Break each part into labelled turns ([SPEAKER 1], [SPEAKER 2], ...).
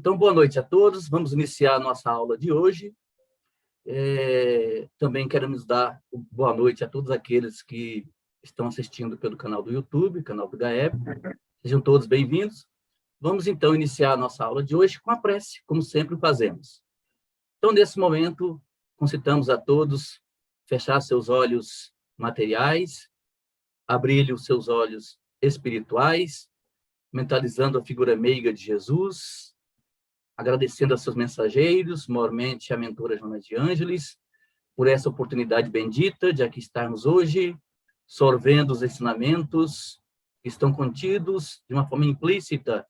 [SPEAKER 1] Então, boa noite a todos. Vamos iniciar a nossa aula de hoje. Também queremos dar boa noite a todos aqueles que estão assistindo pelo canal do YouTube, canal do GAEP. Sejam todos bem-vindos. Vamos, então, iniciar a nossa aula de hoje com a prece, como sempre fazemos. Então, nesse momento, concitamos a todos fechar seus olhos materiais, abrir os seus olhos espirituais, mentalizando a figura meiga de Jesus, agradecendo a seus mensageiros, maiormente a mentora Joana de Ângeles, por essa oportunidade bendita de aqui estarmos hoje, sorvendo os ensinamentos que estão contidos de uma forma implícita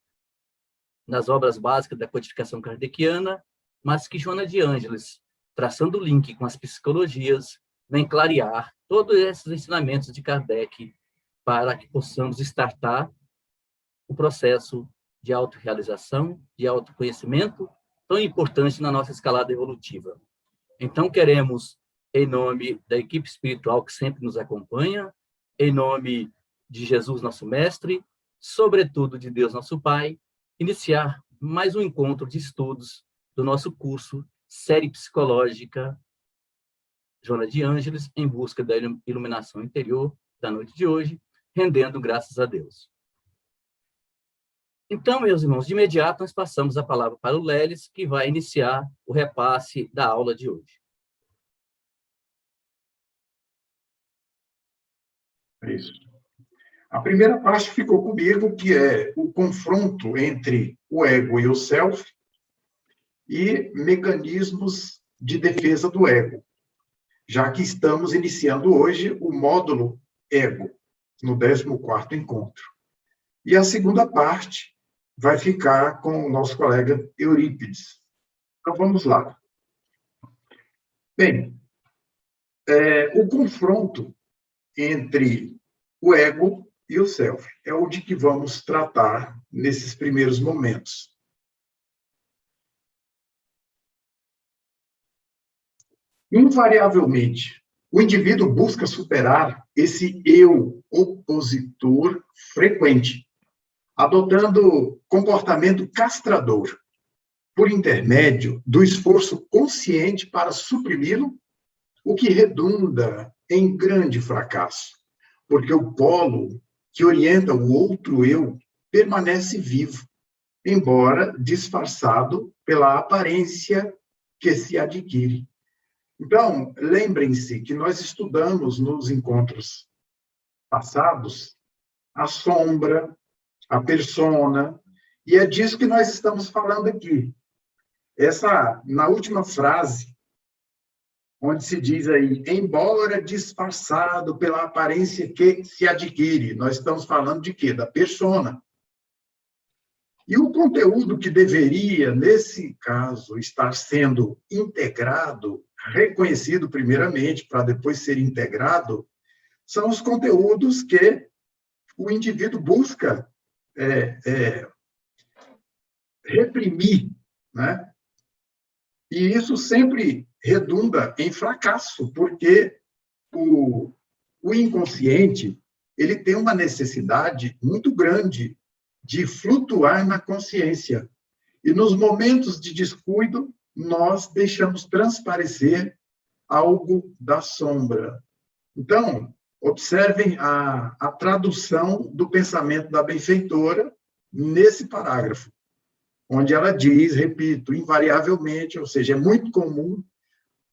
[SPEAKER 1] nas obras básicas da codificação kardeciana, mas que Joana de Ângeles, traçando o link com as psicologias, vem clarear todos esses ensinamentos de Kardec para que possamos startar o processo de autorrealização, de autoconhecimento, tão importante na nossa escalada evolutiva. Então, queremos, em nome da equipe espiritual que sempre nos acompanha, em nome de Jesus, nosso Mestre, sobretudo de Deus, nosso Pai, iniciar mais um encontro de estudos do nosso curso Série Psicológica Joana de Ângeles, em busca da iluminação interior da noite de hoje, rendendo graças a Deus. Então, meus irmãos, de imediato nós passamos a palavra para o Lelis, que vai iniciar o repasse da aula de hoje.
[SPEAKER 2] É isso. A primeira parte ficou comigo, que é o confronto entre o ego e o self e mecanismos de defesa do ego, já que estamos iniciando hoje o módulo ego, no 14º encontro. E a segunda parte vai ficar com o nosso colega Eurípides. Então, vamos lá. Bem, o confronto entre o ego e o self é o de que vamos tratar nesses primeiros momentos. Invariavelmente, o indivíduo busca superar esse eu opositor frequente, adotando comportamento castrador, por intermédio do esforço consciente para suprimi-lo, o que redunda em grande fracasso, porque o polo que orienta o outro eu permanece vivo, embora disfarçado pela aparência que se adquire. Então, lembrem-se que nós estudamos nos encontros passados a sombra, a persona, e é disso que nós estamos falando aqui. Na última frase, onde se diz aí, embora disfarçado pela aparência que se adquire, nós estamos falando de quê? Da persona. E o conteúdo que deveria, nesse caso, estar sendo integrado, reconhecido primeiramente, para depois ser integrado, são os conteúdos que o indivíduo busca reprimir, né? E isso sempre redunda em fracasso, porque o inconsciente ele tem uma necessidade muito grande de flutuar na consciência. E nos momentos de descuido, nós deixamos transparecer algo da sombra. Então, observem a tradução do pensamento da benfeitora nesse parágrafo, onde ela diz, repito, invariavelmente, ou seja, é muito comum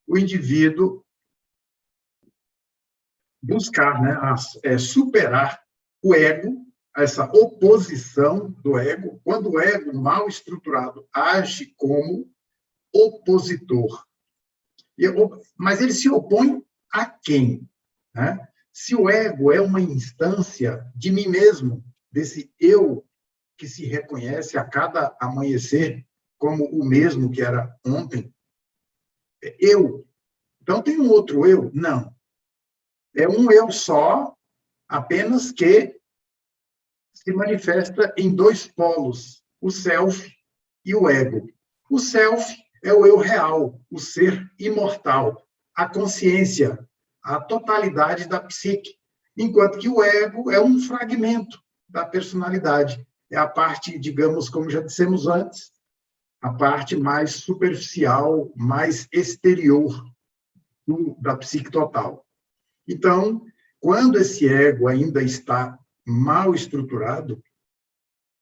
[SPEAKER 2] o indivíduo buscar, né, superar o ego, essa oposição do ego, quando o ego mal estruturado age como opositor. Mas ele se opõe a quem? Né? Se o ego é uma instância de mim mesmo, desse eu que se reconhece a cada amanhecer como o mesmo que era ontem, eu. Então, tem um outro eu? Não. É um eu só, apenas que se manifesta em dois polos, o self e o ego. O self é o eu real, o ser imortal, a consciência, a totalidade da psique, enquanto que o ego é um fragmento da personalidade. É a parte, digamos, como já dissemos antes, a parte mais superficial, mais exterior da psique total. Então, quando esse ego ainda está mal estruturado,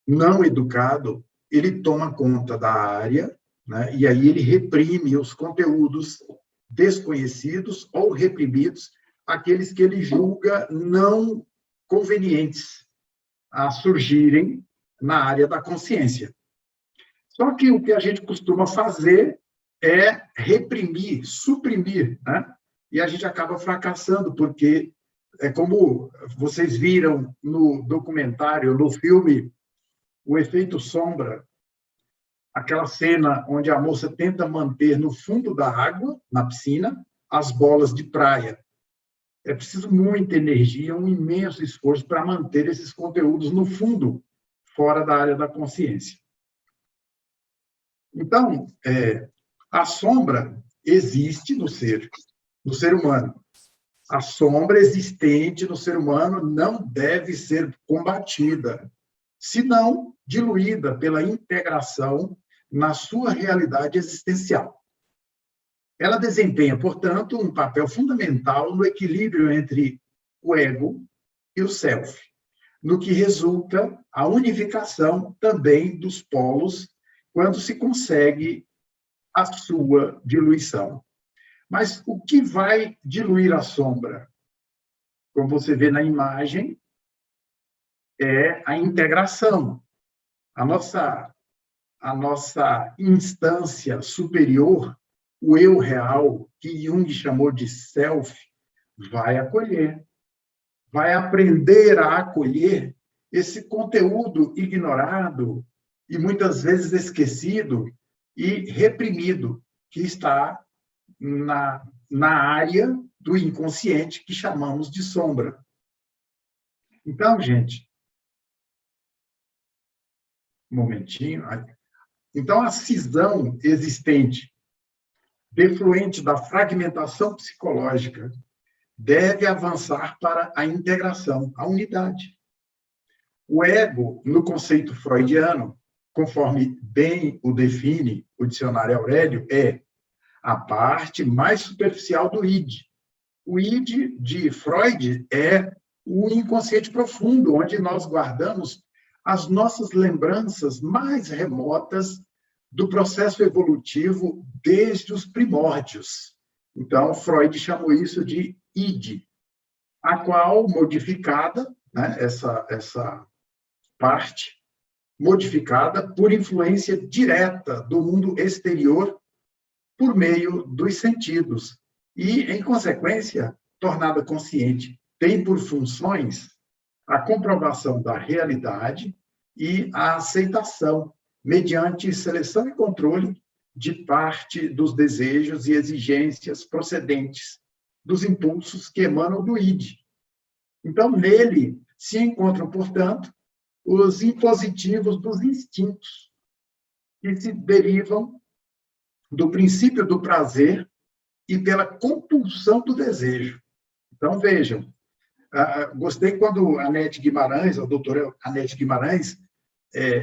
[SPEAKER 2] não educado, ele toma conta da área, né? E aí ele reprime os conteúdos desconhecidos ou reprimidos, aqueles que ele julga não convenientes a surgirem na área da consciência. Só que o que a gente costuma fazer é reprimir, suprimir, né? E a gente acaba fracassando, porque é como vocês viram no documentário, no filme O Efeito Sombra, aquela cena onde a moça tenta manter no fundo da água, na piscina, as bolas de praia. É preciso muita energia, um imenso esforço para manter esses conteúdos no fundo, fora da área da consciência. Então, a sombra existe no ser humano. A sombra existente no ser humano não deve ser combatida, senão diluída pela integração na sua realidade existencial. Ela desempenha, portanto, um papel fundamental no equilíbrio entre o ego e o self, no que resulta a unificação também dos polos quando se consegue a sua diluição. Mas o que vai diluir a sombra? Como você vê na imagem, é a integração. A nossa instância superior, o eu real, que Jung chamou de self, vai acolher, vai aprender a acolher esse conteúdo ignorado e muitas vezes esquecido e reprimido, que está na área do inconsciente que chamamos de sombra. Então, gente, um momentinho. Então, a cisão existente, defluente da fragmentação psicológica, deve avançar para a integração, a unidade. O ego, no conceito freudiano, conforme bem o define o dicionário Aurélio, é a parte mais superficial do id. O id de Freud é o inconsciente profundo, onde nós guardamos as nossas lembranças mais remotas do processo evolutivo desde os primórdios. Então, Freud chamou isso de id, a qual modificada, né, essa parte modificada por influência direta do mundo exterior por meio dos sentidos e, em consequência, tornada consciente, tem por funções a comprovação da realidade e a aceitação, mediante seleção e controle de parte dos desejos e exigências procedentes dos impulsos que emanam do id. Então, nele se encontram, portanto, os impositivos dos instintos, que se derivam do princípio do prazer e pela compulsão do desejo. Então, vejam, gostei quando a Anete Guimarães, a doutora Anete Guimarães,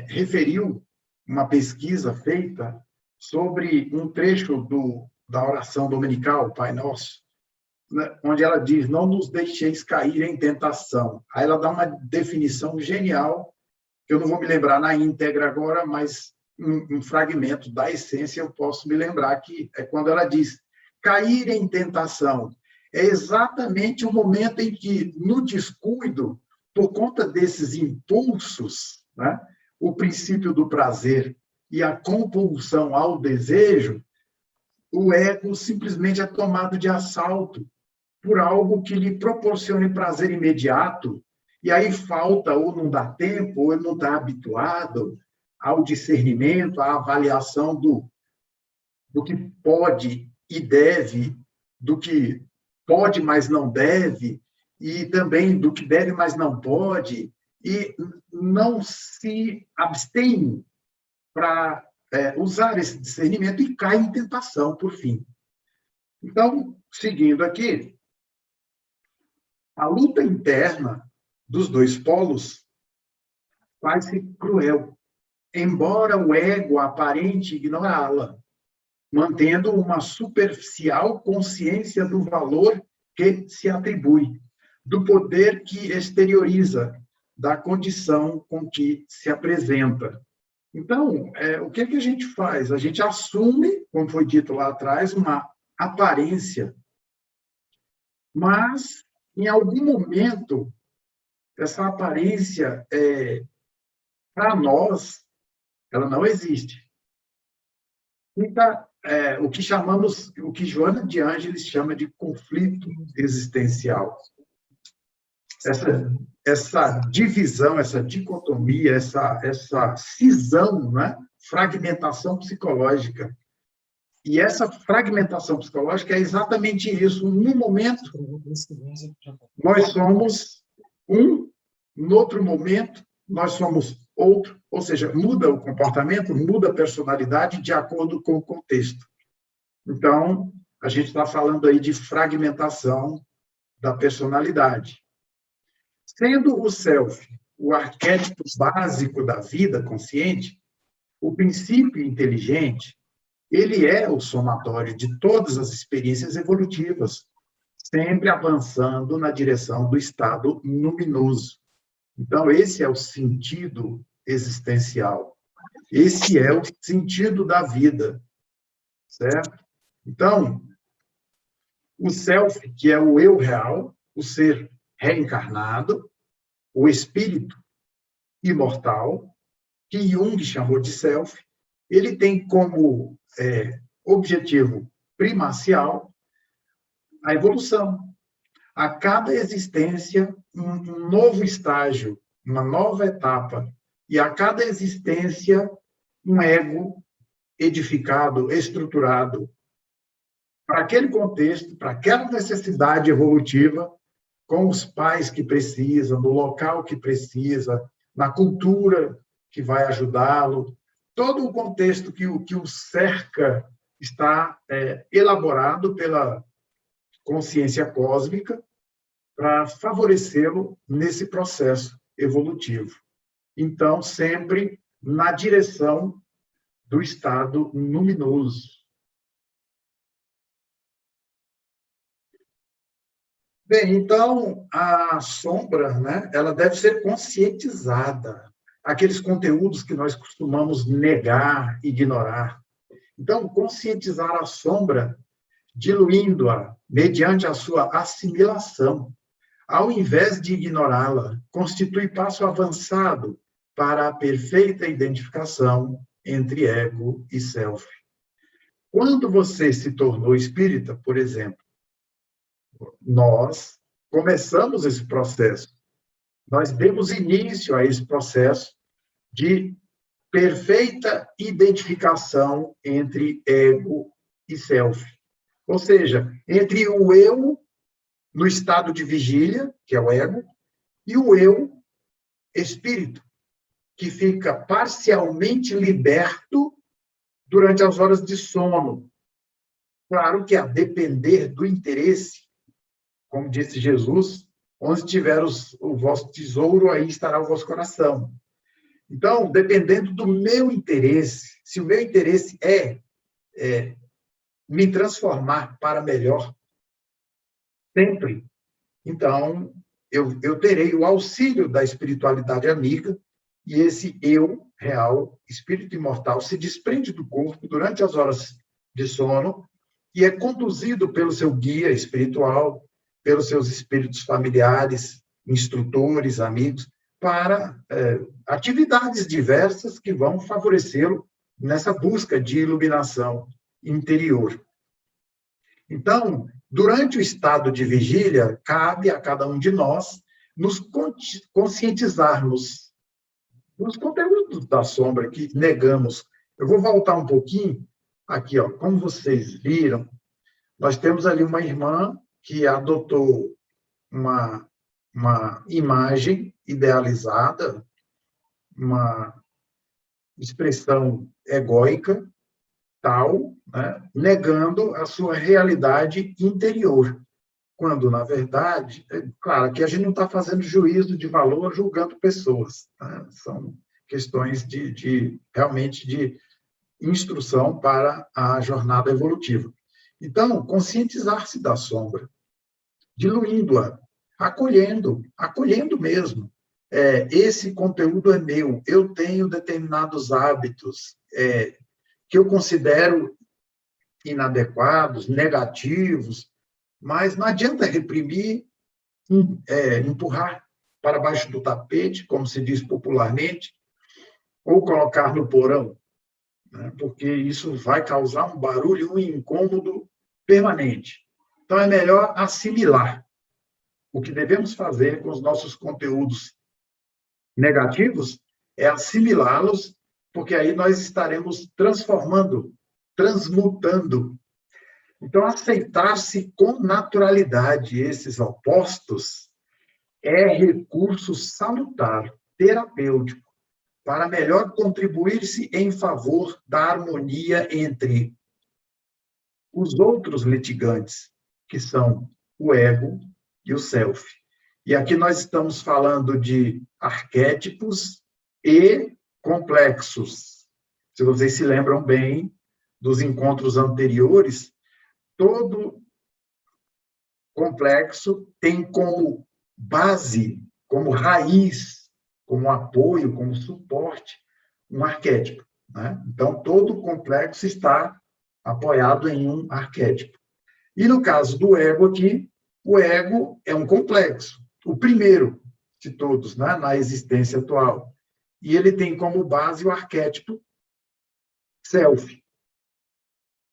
[SPEAKER 2] referiu uma pesquisa feita sobre um trecho da oração dominical, Pai Nosso, né, onde ela diz, não nos deixeis cair em tentação. Aí ela dá uma definição genial, que eu não vou me lembrar na íntegra agora, mas um fragmento da essência eu posso me lembrar, que é quando ela diz, cair em tentação é exatamente o momento em que, no descuido, por conta desses impulsos, né, o princípio do prazer e a compulsão ao desejo, o ego simplesmente é tomado de assalto por algo que lhe proporcione prazer imediato, e aí falta, ou não dá tempo, ou não está habituado ao discernimento, à avaliação do que pode e deve, do que pode, mas não deve, e também do que deve, mas não pode, e não se abstém para usar esse discernimento e cai em tentação, por fim. Então, seguindo aqui, a luta interna dos dois polos faz-se cruel, embora o ego aparente ignorá-la, mantendo uma superficial consciência do valor que se atribui, do poder que exterioriza, da condição com que se apresenta. Então, o que a gente faz? A gente assume, como foi dito lá atrás, uma aparência, mas, em algum momento, essa aparência, para nós, ela não existe. Fica o que Joana de Ângeles chama de conflito existencial. Essa divisão, essa dicotomia, essa cisão, né? Fragmentação psicológica. E essa fragmentação psicológica é exatamente isso. Num momento, nós somos um, no outro momento, nós somos outro, ou seja, muda o comportamento, muda a personalidade de acordo com o contexto. Então, a gente está falando aí de fragmentação da personalidade. Sendo o self o arquétipo básico da vida consciente, o princípio inteligente, ele é o somatório de todas as experiências evolutivas, sempre avançando na direção do estado luminoso. Então, esse é o sentido existencial. Esse é o sentido da vida, certo? Então, o self, que é o eu real, o ser reencarnado, o espírito imortal, que Jung chamou de self, ele tem como objetivo primacial a evolução. A cada existência, um novo estágio, uma nova etapa. E a cada existência, um ego edificado, estruturado para aquele contexto, para aquela necessidade evolutiva, com os pais que precisam, no local que precisa, na cultura que vai ajudá-lo. Todo o contexto que o cerca está elaborado pela consciência cósmica para favorecê-lo nesse processo evolutivo. Então, sempre na direção do estado luminoso. Bem, então, a sombra, né, ela deve ser conscientizada. Aqueles conteúdos que nós costumamos negar, ignorar. Então, conscientizar a sombra, diluindo-a mediante a sua assimilação, ao invés de ignorá-la, constitui passo avançado para a perfeita identificação entre ego e self. Quando você se tornou espírita, por exemplo, nós começamos esse processo. Nós demos início a esse processo de perfeita identificação entre ego e self. Ou seja, entre o eu no estado de vigília, que é o ego, e o eu espírito, que fica parcialmente liberto durante as horas de sono. Claro que a depender do interesse, como disse Jesus, onde estiver o vosso tesouro, aí estará o vosso coração. Então, dependendo do meu interesse, se o meu interesse é me transformar para melhor, sempre, então eu terei o auxílio da espiritualidade amiga, e esse eu real, espírito imortal, se desprende do corpo durante as horas de sono e é conduzido pelo seu guia espiritual, pelos seus espíritos familiares, instrutores, amigos, para atividades diversas que vão favorecê-lo nessa busca de iluminação interior. Então, durante o estado de vigília, cabe a cada um de nós nos conscientizarmos dos conteúdos da sombra que negamos. Eu vou voltar um pouquinho aqui, ó. Como vocês viram, nós temos ali uma irmã que adotou uma imagem idealizada, uma expressão egóica, tal, né, negando a sua realidade interior, quando, na verdade, claro, que a gente não está fazendo juízo de valor julgando pessoas, né? questões realmente de instrução para a jornada evolutiva. Então, conscientizar-se da sombra, diluindo-a, acolhendo mesmo. Esse conteúdo é meu, eu tenho determinados hábitos que eu considero inadequados, negativos, mas não adianta reprimir, empurrar para baixo do tapete, como se diz popularmente, ou colocar no porão, né? Porque isso vai causar um barulho, um incômodo permanente. Então, é melhor assimilar. O que devemos fazer com os nossos conteúdos negativos é assimilá-los, porque aí nós estaremos transformando, transmutando. Então, aceitar-se com naturalidade esses opostos é recurso salutar, terapêutico, para melhor contribuir-se em favor da harmonia entre os outros litigantes, que são o ego e o self. E aqui nós estamos falando de arquétipos e complexos. Se vocês se lembram bem dos encontros anteriores, todo complexo tem como base, como raiz, como apoio, como suporte, um arquétipo, né? Então, todo complexo está apoiado em um arquétipo. E no caso do ego aqui, o ego é um complexo, o primeiro de todos, né, na existência atual. E ele tem como base o arquétipo self.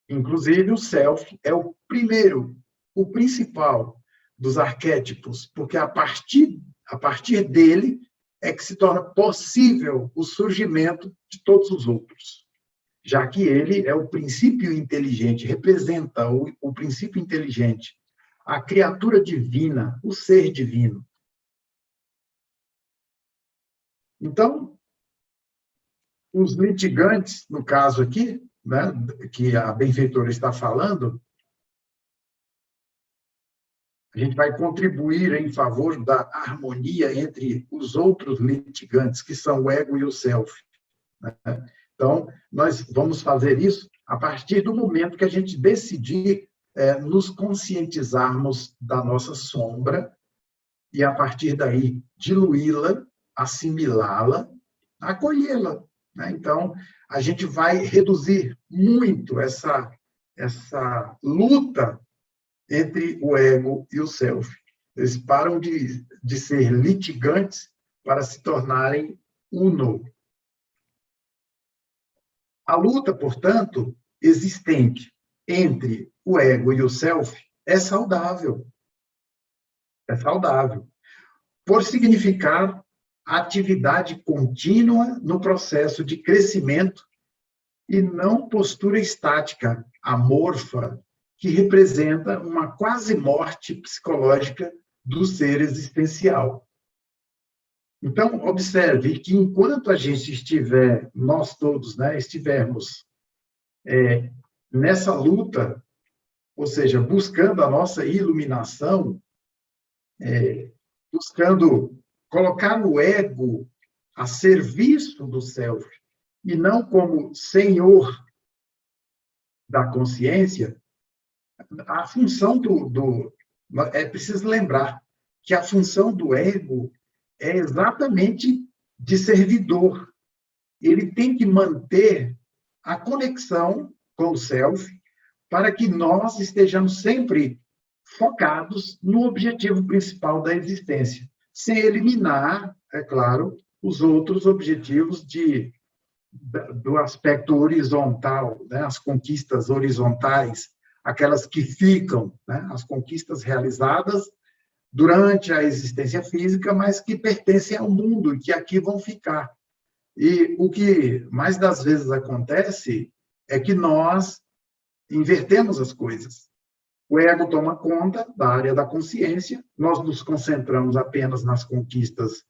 [SPEAKER 2] Inclusive, o self é o primeiro, o principal dos arquétipos, porque a partir dele é que se torna possível o surgimento de todos os outros, já que ele é o princípio inteligente, representa o princípio inteligente, a criatura divina, o ser divino. Então, os litigantes, no caso aqui, né, que a benfeitora está falando, a gente vai contribuir em favor da harmonia entre os outros litigantes, que são o ego e o self, né? Então, nós vamos fazer isso a partir do momento que a gente decidir nos conscientizarmos da nossa sombra e, a partir daí, diluí-la, assimilá-la, acolhê-la, né? Então, a gente vai reduzir muito essa luta entre o ego e o self. Eles param de ser litigantes para se tornarem uno. A luta, portanto, existente entre o ego e o self é saudável. É saudável. Por significar atividade contínua no processo de crescimento e não postura estática, amorfa, que representa uma quase morte psicológica do ser existencial. Então, observe que enquanto a gente estiver, nós todos, né, estivermos nessa luta, ou seja, buscando a nossa iluminação, buscando colocar o ego a serviço do self, e não como senhor da consciência, a função é preciso lembrar que a função do ego é exatamente de servidor. Ele tem que manter a conexão com o self para que nós estejamos sempre focados no objetivo principal da existência, sem eliminar, é claro, os outros objetivos do aspecto horizontal, né? As conquistas horizontais, aquelas que ficam, né? As conquistas realizadas durante a existência física, mas que pertencem ao mundo e que aqui vão ficar. E o que mais das vezes acontece é que nós invertemos as coisas. O ego toma conta da área da consciência, nós nos concentramos apenas nas conquistas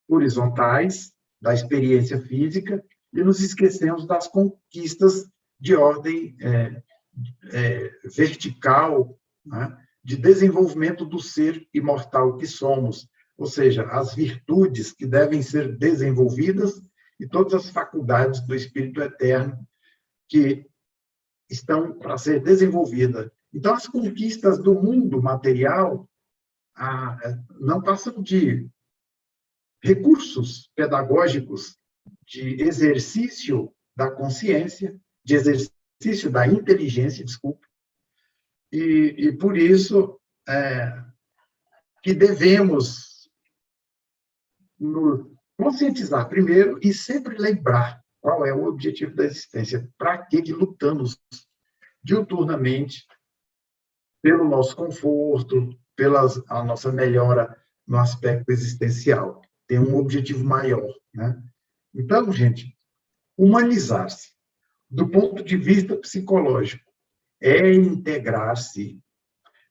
[SPEAKER 2] horizontais da experiência física e nos esquecemos das conquistas de ordem vertical, né? De desenvolvimento do ser imortal que somos, ou seja, as virtudes que devem ser desenvolvidas e todas as faculdades do Espírito Eterno que estão para ser desenvolvidas. Então, as conquistas do mundo material não passam de recursos pedagógicos de exercício da consciência, de exercício da inteligência, desculpe, e por isso que devemos nos conscientizar primeiro e sempre lembrar qual é o objetivo da existência, para que lutamos diuturnamente pelo nosso conforto, pela a nossa melhora no aspecto existencial. Tem um objetivo maior, né? Então, gente, humanizar-se, do ponto de vista psicológico, é integrar-se.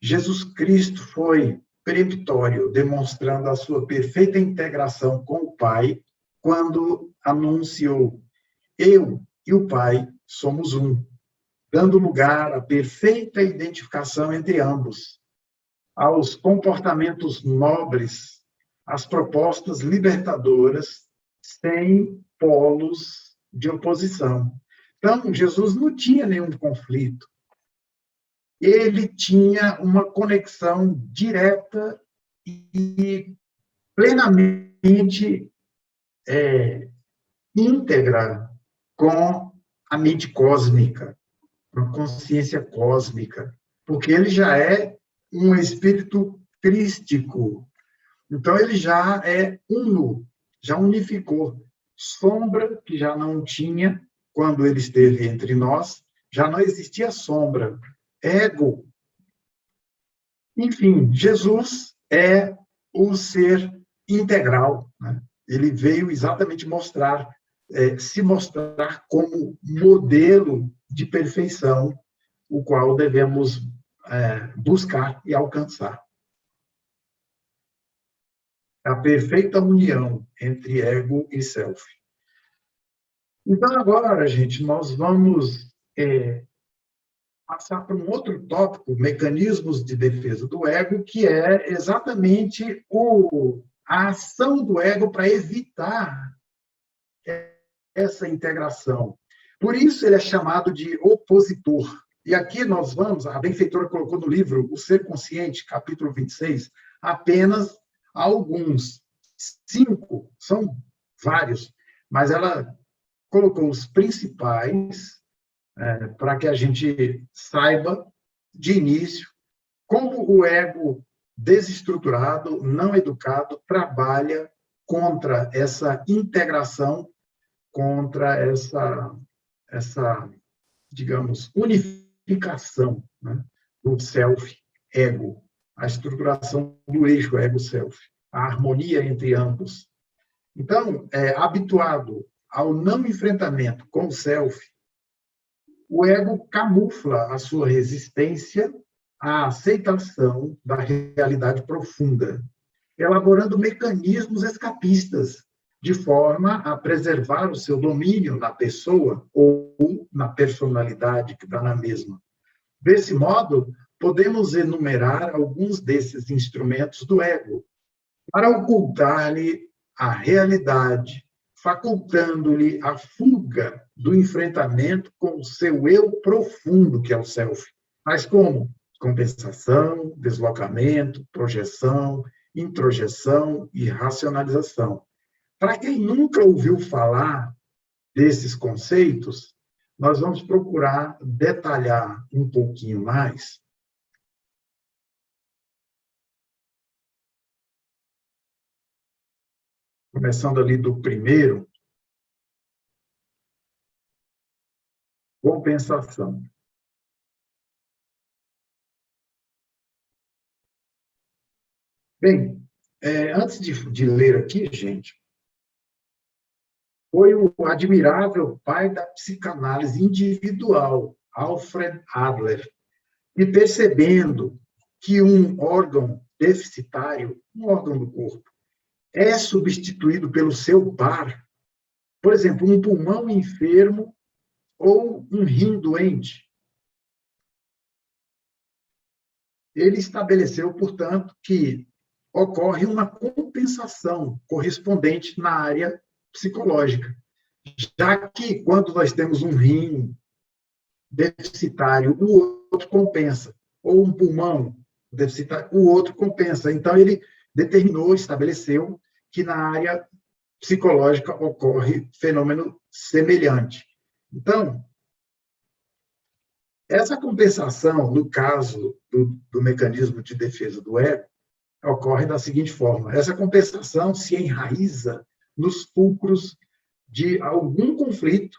[SPEAKER 2] Jesus Cristo foi peremptório, demonstrando a sua perfeita integração com o Pai, quando anunciou: eu e o Pai somos um, dando lugar à perfeita identificação entre ambos, aos comportamentos nobres, às propostas libertadoras, sem polos de oposição. Então, Jesus não tinha nenhum conflito. Ele tinha uma conexão direta e plenamente íntegra com a mente cósmica, com a consciência cósmica, porque ele já é um espírito crístico. Então, ele já é uno, já unificou. Sombra, que já não tinha quando ele esteve entre nós, já não existia sombra. Ego. Enfim, Jesus é o ser integral, né? Ele veio exatamente se mostrar como modelo de perfeição, o qual devemos buscar e alcançar. A perfeita união entre ego e self. Então, agora, gente, nós vamos passar para um outro tópico, mecanismos de defesa do ego, que é exatamente a ação do ego para evitar essa integração. Por isso ele é chamado de opositor. E aqui nós vamos, a benfeitora colocou no livro O Ser Consciente, capítulo 26, apenas alguns. 5, são vários, mas ela colocou os principais para que a gente saiba, de início, como o ego desestruturado, não educado, trabalha contra essa integração, contra essa digamos, unificação, né, do self-ego, a estruturação do eixo ego-self, a harmonia entre ambos. Então, habituado ao não enfrentamento com o self, o ego camufla a sua resistência à aceitação da realidade profunda, elaborando mecanismos escapistas, de forma a preservar o seu domínio na pessoa ou na personalidade que está na mesma. Desse modo, podemos enumerar alguns desses instrumentos do ego, para ocultar-lhe a realidade, facultando-lhe a fuga do enfrentamento com o seu eu profundo, que é o self. Mas como? Compensação, deslocamento, projeção, introjeção e racionalização. Para quem nunca ouviu falar desses conceitos, nós vamos procurar detalhar um pouquinho mais. Começando ali do primeiro, compensação. Bem, antes de ler aqui, gente, foi o admirável pai da psicanálise individual, Alfred Adler, e percebendo que um órgão deficitário, um órgão do corpo, é substituído pelo seu par, por exemplo, um pulmão enfermo ou um rim doente. Ele estabeleceu, portanto, que ocorre uma compensação correspondente na área psicológica. Já que, quando nós temos um rim deficitário, o outro compensa, ou um pulmão deficitário, o outro compensa. Então, ele determinou, estabeleceu que na área psicológica ocorre fenômeno semelhante. Então, essa compensação, no caso do mecanismo de defesa do ego, ocorre da seguinte forma: essa compensação se enraiza nos fulcros de algum conflito,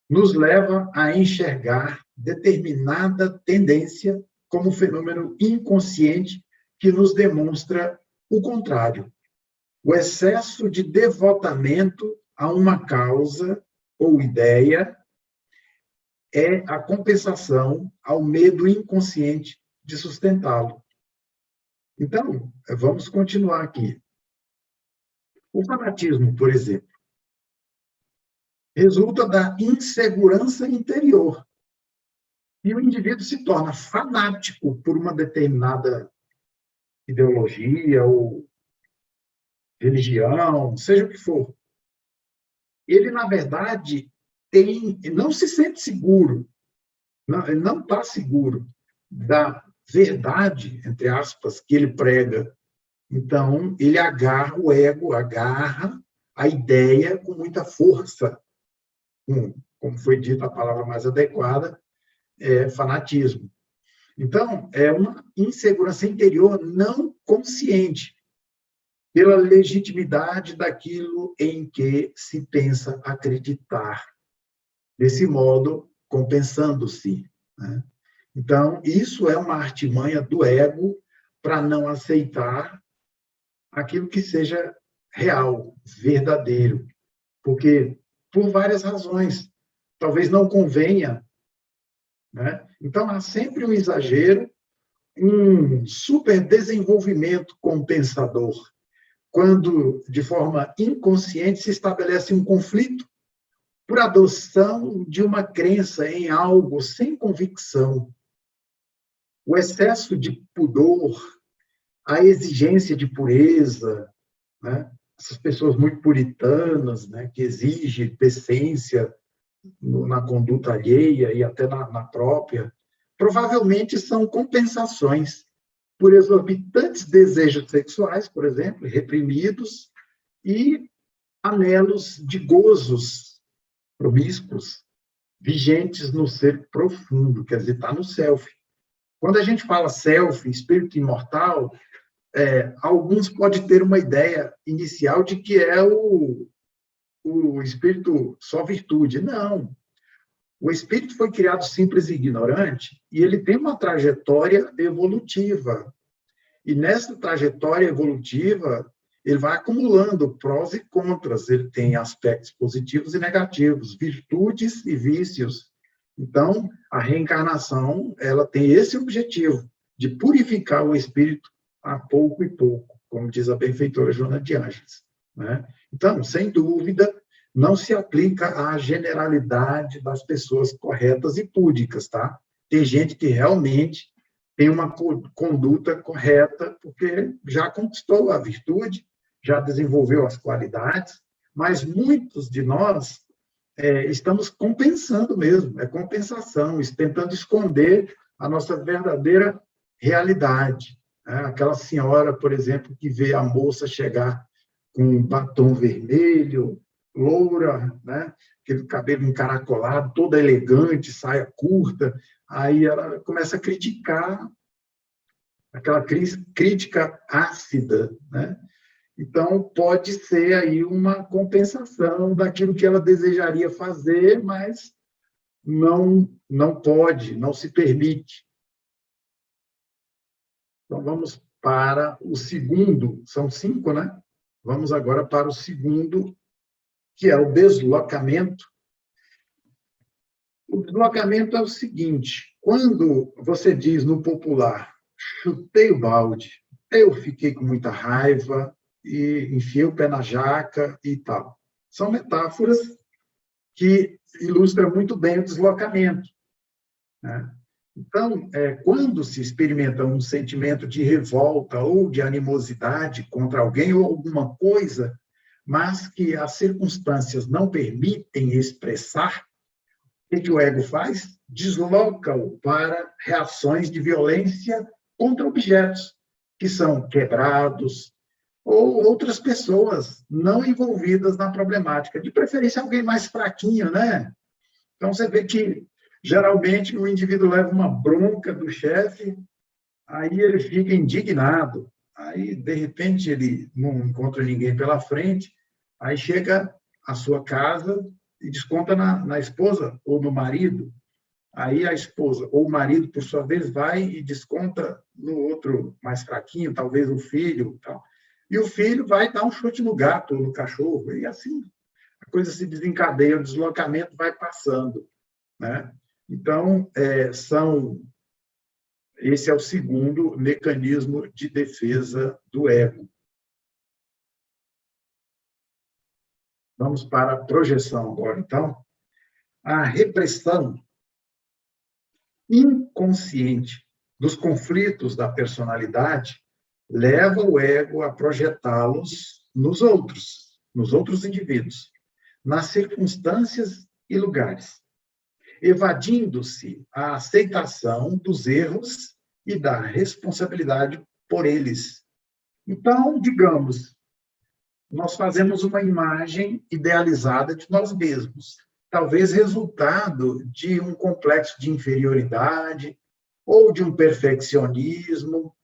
[SPEAKER 2] nos leva a enxergar determinada tendência como fenômeno inconsciente que nos demonstra o contrário. O excesso de devotamento a uma causa ou ideia é a compensação ao medo inconsciente de sustentá-lo. Então, vamos continuar aqui. O fanatismo, por exemplo, resulta da insegurança interior. E o indivíduo se torna fanático por uma determinada ideologia ou religião, seja o que for. Ele, na verdade, não se sente seguro, ele não está seguro da verdade, entre aspas, que ele prega. Então, ele agarra o ego, agarra a ideia com muita força. Como foi dita a palavra mais adequada, é fanatismo. Então, é uma insegurança interior não consciente pela legitimidade daquilo em que se pensa acreditar. Desse modo, compensando-se, né? Então, isso é uma artimanha do ego para não aceitar aquilo que seja real, verdadeiro. Porque, por várias razões, talvez não convenha, né? Então, há sempre um exagero, um superdesenvolvimento compensador, quando, de forma inconsciente, se estabelece um conflito por adoção de uma crença em algo sem convicção. O excesso de pudor, a exigência de pureza, né? Essas pessoas muito puritanas, né? Que exigem decência na conduta alheia e até na própria, provavelmente são compensações por exorbitantes desejos sexuais, por exemplo, reprimidos, e anelos de gozos promíscuos, vigentes no ser profundo, quer dizer, está no self. Quando a gente fala self, espírito imortal, alguns podem ter uma ideia inicial de que é o espírito só virtude. Não. O espírito foi criado simples e ignorante, e ele tem uma trajetória evolutiva. E nessa trajetória evolutiva, ele vai acumulando prós e contras. Ele tem aspectos positivos e negativos, virtudes e vícios. Então, a reencarnação, ela tem esse objetivo, de purificar o espírito a pouco e pouco, como diz a benfeitora Joana de Ângeles, né? Então, sem dúvida, não se aplica à generalidade das pessoas corretas e púdicas, tá? Tem gente que realmente tem uma conduta correta, porque já conquistou a virtude, já desenvolveu as qualidades, mas muitos de nós estamos compensando mesmo, é compensação, tentando esconder a nossa verdadeira realidade. Aquela senhora, por exemplo, que vê a moça chegar com um batom vermelho, loura, né? Aquele cabelo encaracolado, toda elegante, saia curta, aí ela começa a criticar, aquela crítica ácida, né? Então, pode ser aí uma compensação daquilo que ela desejaria fazer, mas não pode, não se permite. Então, vamos para o segundo, são 5, né? Vamos agora para o segundo, que é o deslocamento. O deslocamento é o seguinte: quando você diz no popular, chutei o balde, eu fiquei com muita raiva e enfiei o pé na jaca e tal. São metáforas que ilustram muito bem o deslocamento, né? Então, quando se experimenta um sentimento de revolta ou de animosidade contra alguém ou alguma coisa, mas que as circunstâncias não permitem expressar, o que o ego faz? Desloca-o para reações de violência contra objetos que são quebrados, ou outras pessoas não envolvidas na problemática, de preferência alguém mais fraquinho, né? Então, você vê que, geralmente, o indivíduo leva uma bronca do chefe, aí ele fica indignado, aí, de repente, ele não encontra ninguém pela frente, aí chega à sua casa e desconta na esposa ou no marido, aí a esposa ou o marido, por sua vez, vai e desconta no outro mais fraquinho, talvez o filho, tal. E o filho vai dar um chute no gato ou no cachorro, e assim a coisa se desencadeia, o deslocamento vai passando, né? Então, esse é o segundo mecanismo de defesa do ego. Vamos para a projeção agora, então. A repressão inconsciente dos conflitos da personalidade leva o ego a projetá-los nos outros indivíduos, nas circunstâncias e lugares, evadindo-se a aceitação dos erros e da responsabilidade por eles. Então, digamos, nós fazemos uma imagem idealizada de nós mesmos, talvez resultado de um complexo de inferioridade ou de um perfeccionismo,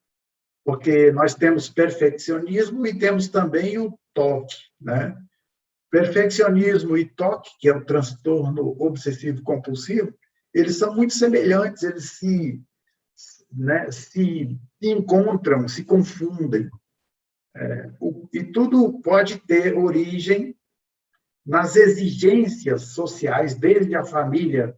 [SPEAKER 2] porque nós temos perfeccionismo e temos também o toque, né? Perfeccionismo e toque, que é o transtorno obsessivo-compulsivo, eles são muito semelhantes, eles se encontram, se confundem. E tudo pode ter origem nas exigências sociais, desde a família.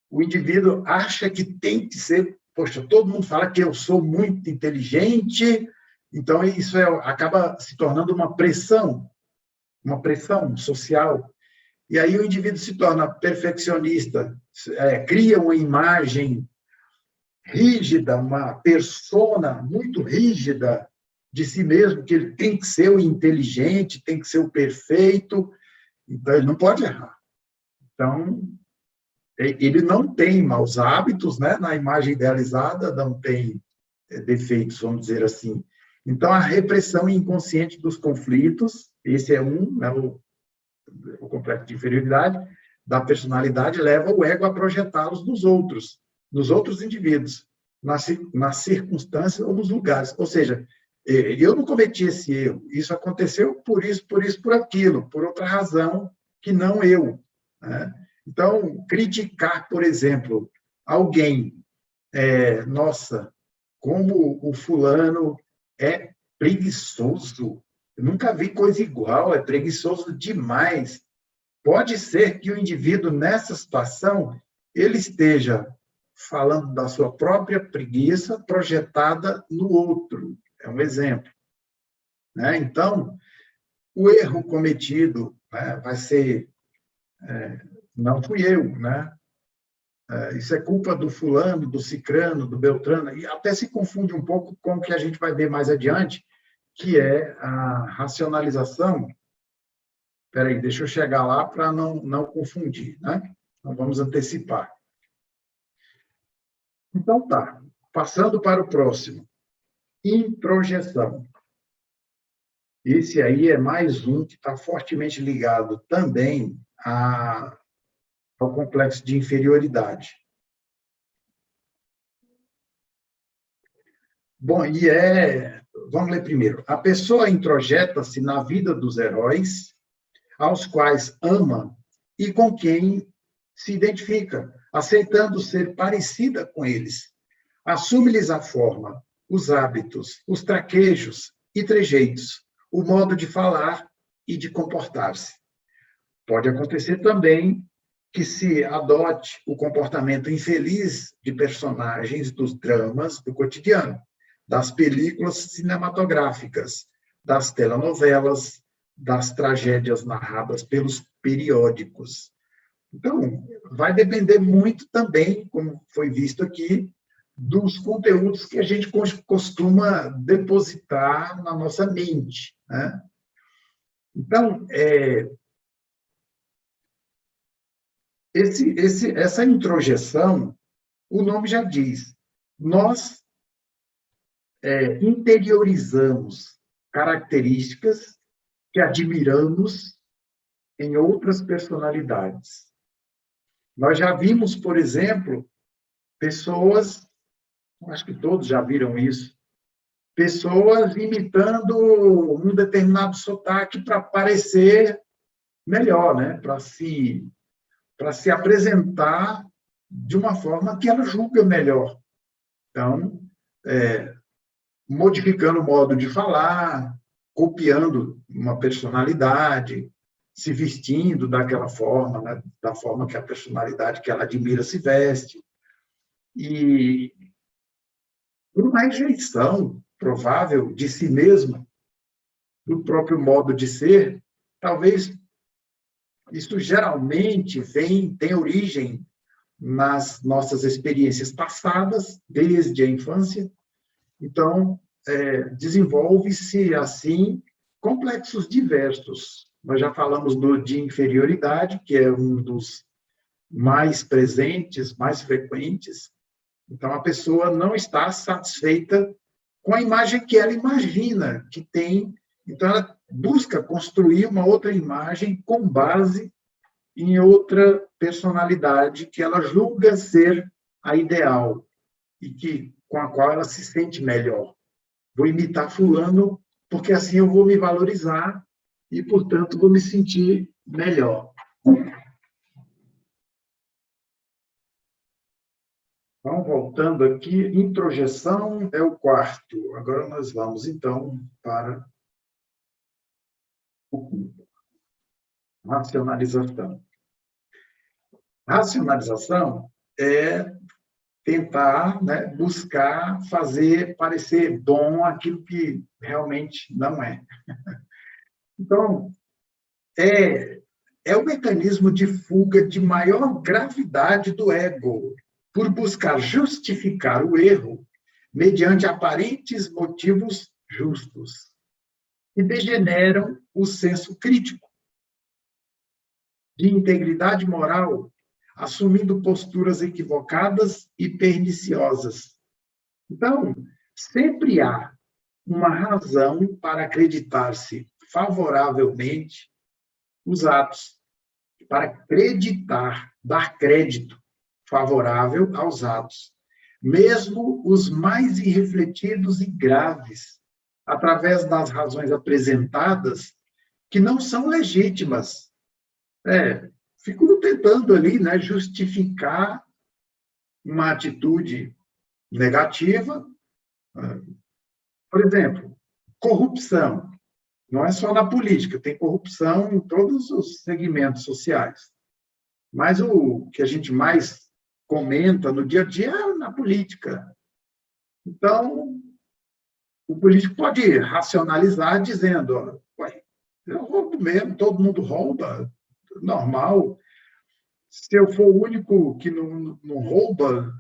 [SPEAKER 2] O indivíduo acha que tem que ser, poxa, todo mundo fala que eu sou muito inteligente, então isso acaba se tornando uma pressão social. E aí o indivíduo se torna perfeccionista, cria uma imagem rígida, uma persona muito rígida de si mesmo, que ele tem que ser o inteligente, tem que ser o perfeito, então ele não pode errar. Então, ele não tem maus hábitos, né? Na imagem idealizada, não tem defeitos, vamos dizer assim. Então, a repressão inconsciente dos conflitos, esse é né, o complexo de inferioridade da personalidade, leva o ego a projetá-los nos outros indivíduos, nas circunstâncias ou nos lugares. Ou seja, eu não cometi esse erro, isso aconteceu por isso, por aquilo, por outra razão que não eu, né? Então, criticar, por exemplo, alguém, nossa, como o fulano é preguiçoso, eu nunca vi coisa igual, é preguiçoso demais. Pode ser que o indivíduo, nessa situação, ele esteja falando da sua própria preguiça projetada no outro. É um exemplo, né? Então, o erro cometido, né, vai ser... não fui eu, né? Isso é culpa do fulano, do cicrano, do beltrano, e até se confunde um pouco com o que a gente vai ver mais adiante, que é a racionalização. Espera aí, deixa eu chegar lá para não confundir, né? Então, vamos antecipar. Então, tá. Passando para o próximo. Introjeção. Esse aí é mais um que está fortemente ligado também ao complexo de inferioridade. Bom, vamos ler primeiro. A pessoa introjeta-se na vida dos heróis, aos quais ama e com quem se identifica, aceitando ser parecida com eles. Assume-lhes a forma, os hábitos, os traquejos e trejeitos, o modo de falar e de comportar-se. Pode acontecer também que se adote o comportamento infeliz de personagens dos dramas do cotidiano, das películas cinematográficas, das telenovelas, das tragédias narradas pelos periódicos. Então, vai depender muito também, como foi visto aqui, dos conteúdos que a gente costuma depositar na nossa mente, né? Então, essa introjeção, o nome já diz, nós interiorizamos características que admiramos em outras personalidades. Nós já vimos, por exemplo, pessoas, acho que todos já viram isso, pessoas imitando um determinado sotaque para parecer melhor, né? Para se apresentar de uma forma que ela julga melhor. Então, modificando o modo de falar, copiando uma personalidade, se vestindo daquela forma, né? Da forma que a personalidade que ela admira se veste. E por uma rejeição provável de si mesma, do próprio modo de ser, talvez isso geralmente tem origem nas nossas experiências passadas, desde a infância. Então, desenvolve-se, assim, complexos diversos. Nós já falamos de inferioridade, que é um dos mais presentes, mais frequentes. Então, a pessoa não está satisfeita com a imagem que ela imagina que tem. Então, ela busca construir uma outra imagem com base em outra personalidade que ela julga ser a ideal e com a qual ela se sente melhor. Vou imitar fulano porque assim eu vou me valorizar e, portanto, vou me sentir melhor. Então, voltando aqui, introjeção é o quarto. Agora nós vamos, então, para o quinto. Racionalização. Racionalização é tentar, né, buscar fazer parecer bom aquilo que realmente não é. Então, é o mecanismo de fuga de maior gravidade do ego, por buscar justificar o erro mediante aparentes motivos justos, que degeneram o senso crítico, de integridade moral, assumindo posturas equivocadas e perniciosas. Então, sempre há uma razão para acreditar-se favoravelmente os atos, para acreditar, dar crédito favorável aos atos, mesmo os mais irrefletidos e graves, através das razões apresentadas, que não são legítimas. Fico tentando ali, né, justificar uma atitude negativa. Por exemplo, corrupção. Não é só na política, tem corrupção em todos os segmentos sociais. Mas o que a gente mais comenta no dia a dia é na política. Então, o político pode racionalizar dizendo, eu roubo mesmo, todo mundo rouba, normal. Se eu for o único que não rouba,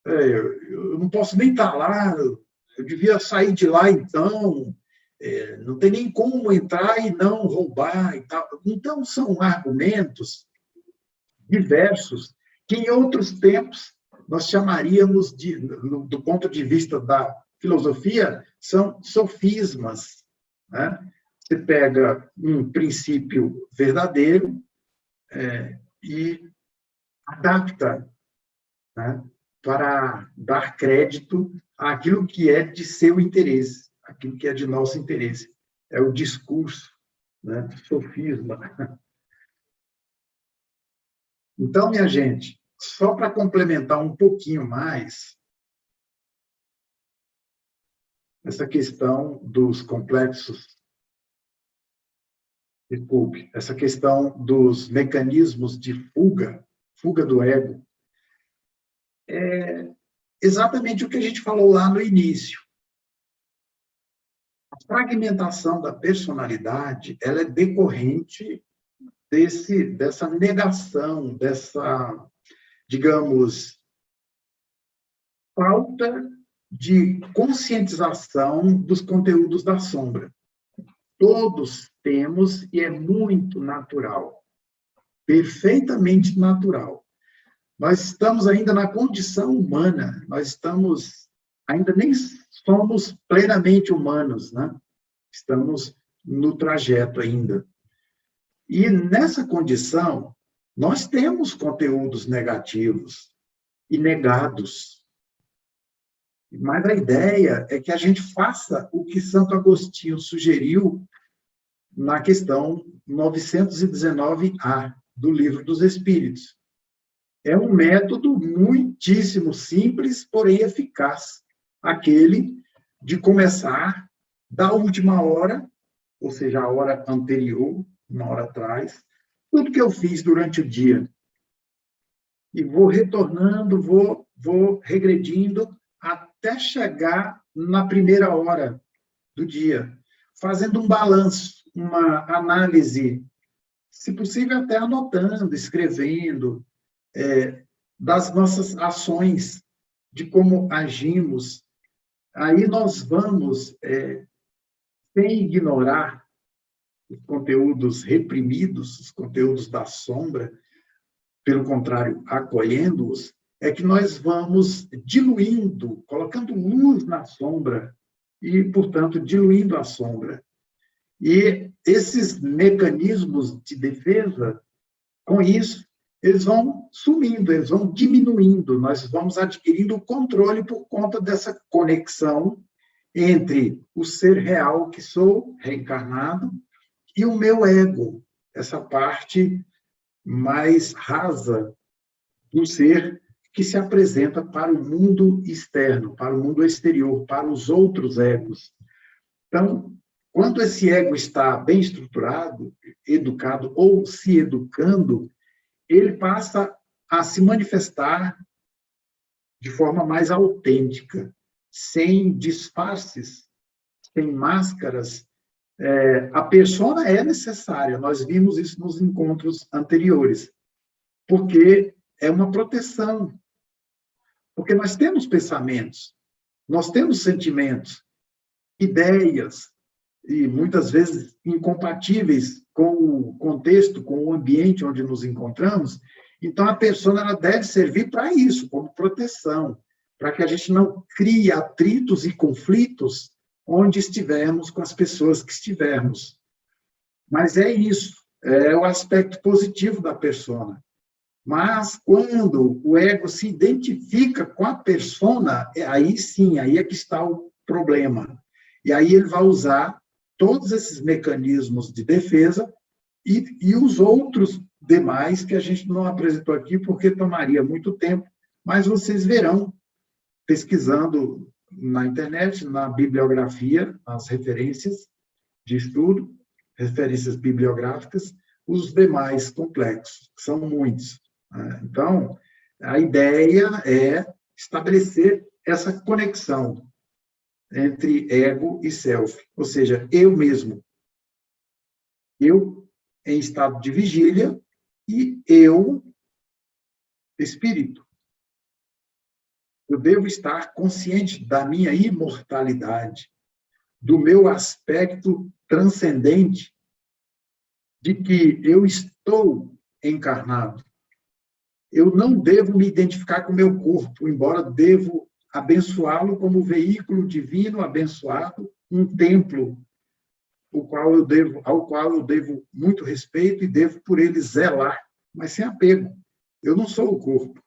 [SPEAKER 2] eu não posso nem estar lá, eu devia sair de lá então, não tem nem como entrar e não roubar e tal. Então, são argumentos diversos que, em outros tempos, nós chamaríamos, do ponto de vista da filosofia, são sofismas. Né? Você pega um princípio verdadeiro e adapta, né, para dar crédito àquilo que é de seu interesse, aquilo que é de nosso interesse. É o discurso, né, sofisma. Então, minha gente, só para complementar um pouquinho mais essa questão dos complexos, desculpe, essa questão dos mecanismos de fuga do ego, é exatamente o que a gente falou lá no início. A fragmentação da personalidade, ela é decorrente dessa negação, dessa, digamos, falta de conscientização dos conteúdos da sombra. todos temos e é muito natural, perfeitamente natural. Nós estamos ainda na condição humana, ainda nem somos plenamente humanos, né? Estamos no trajeto ainda. E nessa condição, nós temos conteúdos negativos e negados. Mas a ideia é que a gente faça o que Santo Agostinho sugeriu na questão 919A do Livro dos Espíritos. É um método muitíssimo simples, porém eficaz. Aquele de começar da última hora, ou seja, a hora anterior, uma hora atrás, tudo que eu fiz durante o dia. E vou retornando, vou regredindo até chegar na primeira hora do dia, fazendo um balanço, uma análise, se possível até anotando, escrevendo, das nossas ações, de como agimos. Aí nós vamos, sem ignorar os conteúdos reprimidos, os conteúdos da sombra, pelo contrário, acolhendo-os, é que nós vamos diluindo, colocando luz na sombra e, portanto, diluindo a sombra. E esses mecanismos de defesa, com isso, eles vão sumindo, eles vão diminuindo, nós vamos adquirindo o controle por conta dessa conexão entre o ser real que sou, reencarnado, e o meu ego, essa parte mais rasa do ser que se apresenta para o mundo externo, para o mundo exterior, para os outros egos. Então, quando esse ego está bem estruturado, educado ou se educando, ele passa a se manifestar de forma mais autêntica, sem disfarces, sem máscaras. A persona é necessária, nós vimos isso nos encontros anteriores, porque é uma proteção, porque nós temos pensamentos, nós temos sentimentos, ideias, e muitas vezes incompatíveis com o contexto, com o ambiente onde nos encontramos. Então, a persona ela deve servir para isso, como proteção, para que a gente não crie atritos e conflitos onde estivermos com as pessoas que estivermos. Mas é isso, é o aspecto positivo da persona. Mas, quando o ego se identifica com a persona, aí sim, aí é que está o problema. E aí ele vai usar todos esses mecanismos de defesa e os outros demais que a gente não apresentou aqui, porque tomaria muito tempo, mas vocês verão, pesquisando na internet, na bibliografia, nas referências de estudo, referências bibliográficas, os demais complexos, que são muitos. Então, a ideia é estabelecer essa conexão entre ego e self, ou seja, eu mesmo. Eu em estado de vigília e eu, espírito. Eu devo estar consciente da minha imortalidade, do meu aspecto transcendente, de que eu estou encarnado. Eu não devo me identificar com o meu corpo, embora devo abençoá-lo como veículo divino abençoado, um templo ao qual eu devo muito respeito e devo por ele zelar, mas sem apego. Eu não sou o corpo.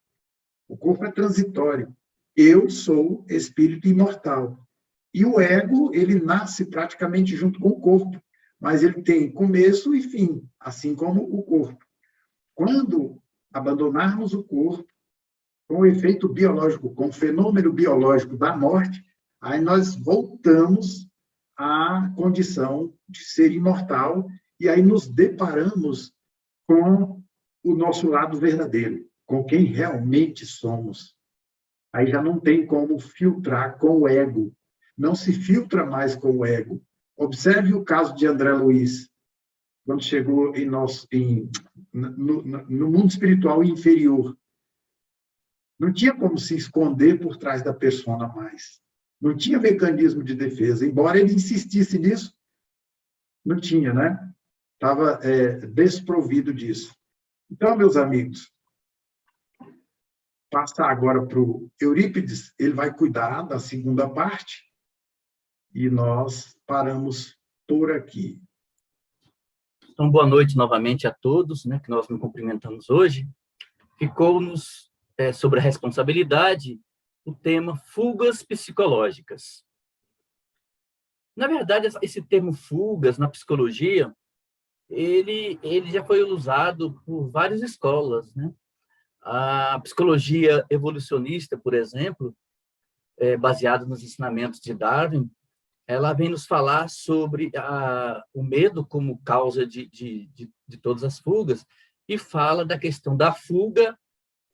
[SPEAKER 2] O corpo é transitório. Eu sou espírito imortal. E o ego, ele nasce praticamente junto com o corpo, mas ele tem começo e fim, assim como o corpo. Quando abandonarmos o corpo, com o efeito biológico, com o fenômeno biológico da morte, aí nós voltamos à condição de ser imortal e aí nos deparamos com o nosso lado verdadeiro, com quem realmente somos. Aí já não tem como filtrar com o ego. Não se filtra mais com o ego. Observe o caso de André Luiz, quando chegou no mundo espiritual inferior. Não tinha como se esconder por trás da persona mais. Não tinha mecanismo de defesa. Embora ele insistisse nisso, Não tinha, né? Estava desprovido disso. Então, meus amigos, passar agora para o Eurípides, ele vai cuidar da segunda parte e nós paramos por aqui.
[SPEAKER 1] Então, boa noite novamente a todos, né, que nós nos cumprimentamos hoje. Ficou-nos sobre a responsabilidade o tema fugas psicológicas. Na verdade, esse termo fugas na psicologia, ele já foi usado por várias escolas, né? A psicologia evolucionista, por exemplo, baseada nos ensinamentos de Darwin, ela vem nos falar sobre o medo como causa de todas as fugas e fala da questão da fuga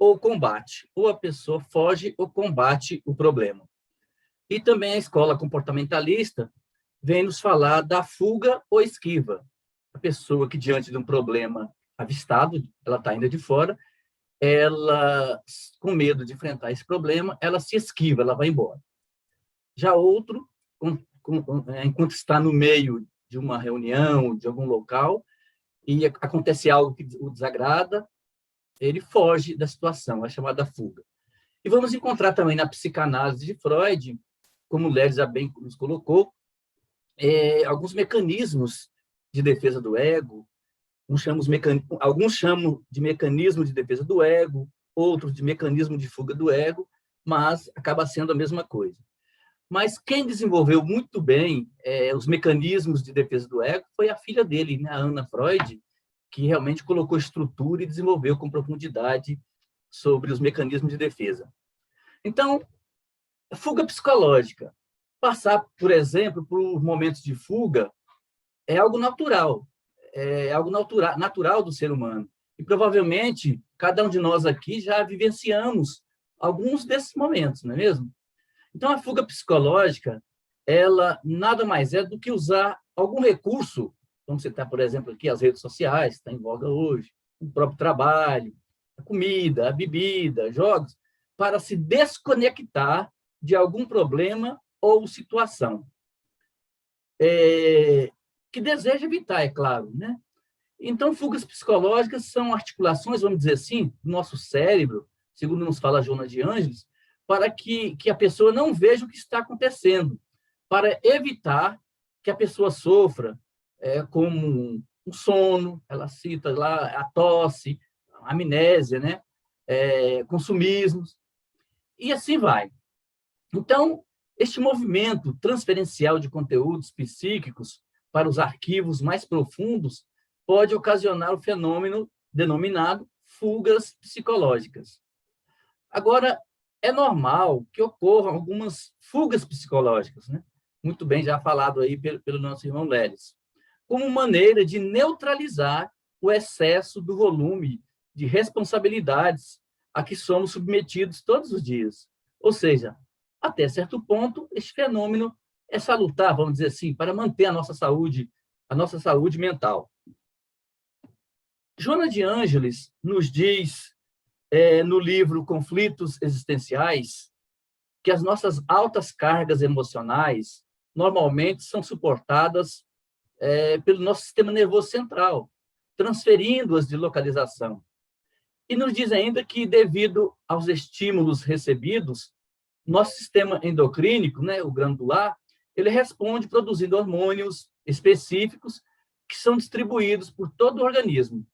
[SPEAKER 1] ou combate. Ou a pessoa foge ou combate o problema. E também a escola comportamentalista vem nos falar da fuga ou esquiva. A pessoa que, diante de um problema avistado, ela está ainda de fora, ela, com medo de enfrentar esse problema, ela se esquiva, ela vai embora. Já outro, enquanto está no meio de uma reunião, de algum local, e acontece algo que o desagrada, ele foge da situação, é chamada fuga. E vamos encontrar também na psicanálise de Freud, como o Léo já bem nos colocou, alguns mecanismos de defesa do ego. Alguns chamam de mecanismo de defesa do ego, outros de mecanismo de fuga do ego, mas acaba sendo a mesma coisa. Mas quem desenvolveu muito bem os mecanismos de defesa do ego foi a filha dele, né, a Anna Freud, que realmente colocou estrutura e desenvolveu com profundidade sobre os mecanismos de defesa. Então, fuga psicológica. Passar, por exemplo, por momentos de fuga é algo natural. É algo natural do ser humano. E, provavelmente, cada um de nós aqui já vivenciamos alguns desses momentos, não é mesmo? Então, a fuga psicológica, ela nada mais é do que usar algum recurso, vamos citar, por exemplo, aqui as redes sociais, está em voga hoje, o próprio trabalho, a comida, a bebida, jogos, para se desconectar de algum problema ou situação. Que deseja evitar, é claro, né? Então, fugas psicológicas são articulações, vamos dizer assim, do nosso cérebro, segundo nos fala Joana de Ângeles, para que a pessoa não veja o que está acontecendo, para evitar que a pessoa sofra como um sono, ela cita lá a tosse, a amnésia, né? Consumismos, e assim vai. Então, este movimento transferencial de conteúdos psíquicos para os arquivos mais profundos pode ocasionar o fenômeno denominado fugas psicológicas. Agora, é normal que ocorram algumas fugas psicológicas, né? Muito bem já falado aí pelo nosso irmão Lelis, como maneira de neutralizar o excesso do volume de responsabilidades a que somos submetidos todos os dias. Ou seja, até certo ponto, este fenômeno é salutar, vamos dizer assim, para manter a nossa saúde mental. Joana de Ângeles nos diz, no livro Conflitos Existenciais, que as nossas altas cargas emocionais normalmente são suportadas pelo nosso sistema nervoso central, transferindo-as de localização. E nos diz ainda que, devido aos estímulos recebidos, nosso sistema endocrínico, né, o glandular, ele responde produzindo hormônios específicos que são distribuídos por todo o organismo.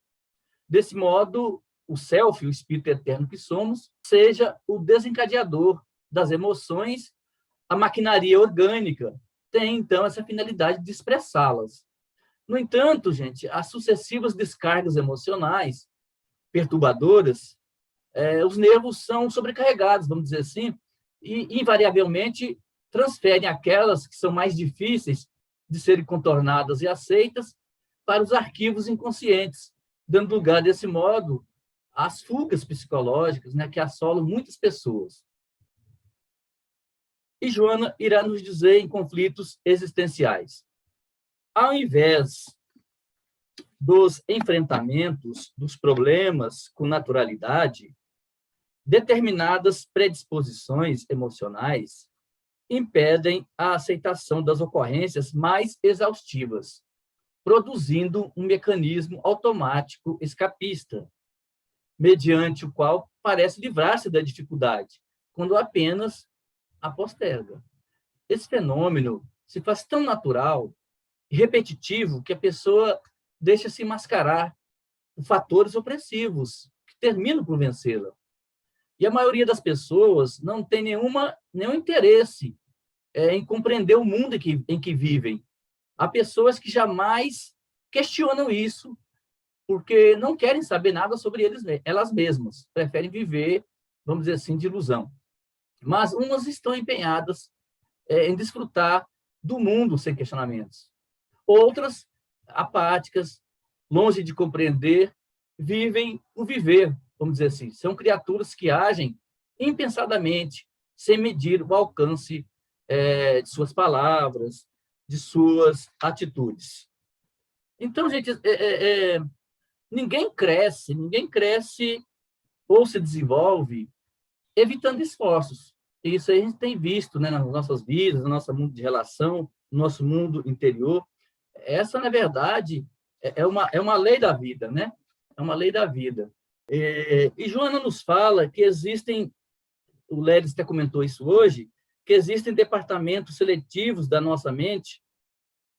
[SPEAKER 1] Desse modo, o self, o espírito eterno que somos, seja o desencadeador das emoções, a maquinaria orgânica tem, então, essa finalidade de expressá-las. No entanto, gente, as sucessivas descargas emocionais perturbadoras, os nervos são sobrecarregados, vamos dizer assim, e, invariavelmente, transferem aquelas que são mais difíceis de serem contornadas e aceitas para os arquivos inconscientes, dando lugar, desse modo, às fugas psicológicas, né, que assolam muitas pessoas. E Joana irá nos dizer em Conflitos Existenciais. Ao invés dos enfrentamentos dos problemas com naturalidade, determinadas predisposições emocionais impedem a aceitação das ocorrências mais exaustivas. produzindo um mecanismo automático escapista, mediante o qual parece livrar-se da dificuldade, quando apenas a posterga. Esse fenômeno se faz tão natural e repetitivo que a pessoa deixa-se mascarar por fatores opressivos, que terminam por vencê-la. E a maioria das pessoas não tem nenhum interesse em compreender o mundo em que vivem. Há pessoas que jamais questionam isso, porque não querem saber nada sobre elas mesmas, preferem viver, vamos dizer assim, de ilusão. Mas umas estão empenhadas em desfrutar do mundo sem questionamentos. Outras, apáticas, longe de compreender, vivem o viver, vamos dizer assim. São criaturas que agem impensadamente, sem medir o alcance de suas palavras, de suas atitudes. Então, gente, ninguém cresce ou se desenvolve evitando esforços. Isso a gente tem visto, né, nas nossas vidas, no nosso mundo de relação, no nosso mundo interior. Essa, na verdade, é uma lei da vida, né? É uma lei da vida. E Joana nos fala que existem, o Lelis até comentou isso hoje, que existem departamentos seletivos da nossa mente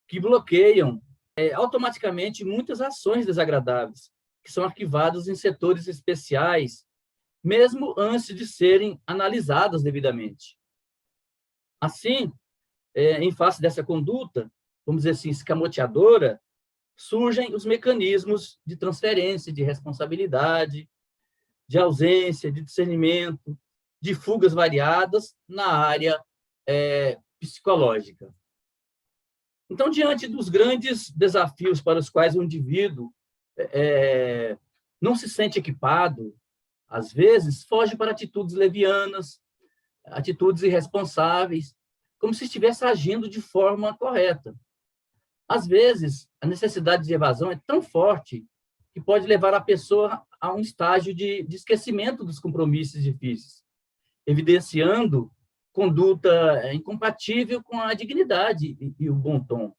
[SPEAKER 1] que bloqueiam automaticamente muitas ações desagradáveis, que são arquivadas em setores especiais, mesmo antes de serem analisadas devidamente. Assim, em face dessa conduta, vamos dizer assim, escamoteadora, surgem os mecanismos de transferência de responsabilidade, de ausência, de discernimento, de fugas variadas na área psicológica. Então, diante dos grandes desafios para os quais o indivíduo não se sente equipado, às vezes foge para atitudes levianas, atitudes irresponsáveis, como se estivesse agindo de forma correta. Às vezes, a necessidade de evasão é tão forte que pode levar a pessoa a um estágio de esquecimento dos compromissos difíceis, evidenciando conduta incompatível com a dignidade e o bom tom.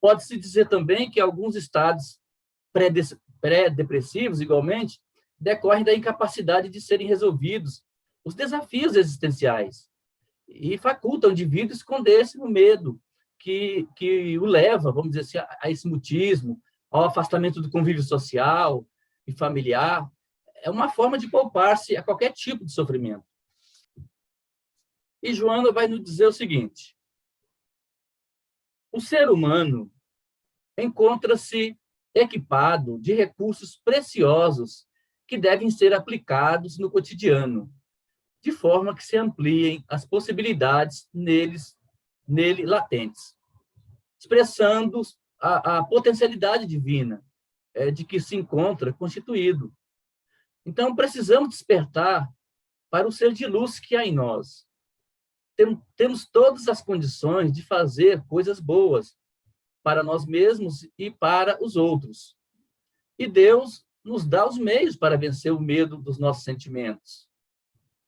[SPEAKER 1] Pode-se dizer também que alguns estados pré-depressivos, igualmente, decorrem da incapacidade de serem resolvidos os desafios existenciais e facultam o indivíduo a esconder-se no medo que o leva, vamos dizer assim, a esse mutismo, ao afastamento do convívio social e familiar. É uma forma de poupar-se a qualquer tipo de sofrimento. E Joana vai nos dizer o seguinte: o ser humano encontra-se equipado de recursos preciosos que devem ser aplicados no cotidiano, de forma que se ampliem as possibilidades nele latentes, expressando a potencialidade divina de que se encontra constituído. Então, precisamos despertar para o ser de luz que há em nós. Temos todas as condições de fazer coisas boas para nós mesmos e para os outros. E Deus nos dá os meios para vencer o medo dos nossos sentimentos.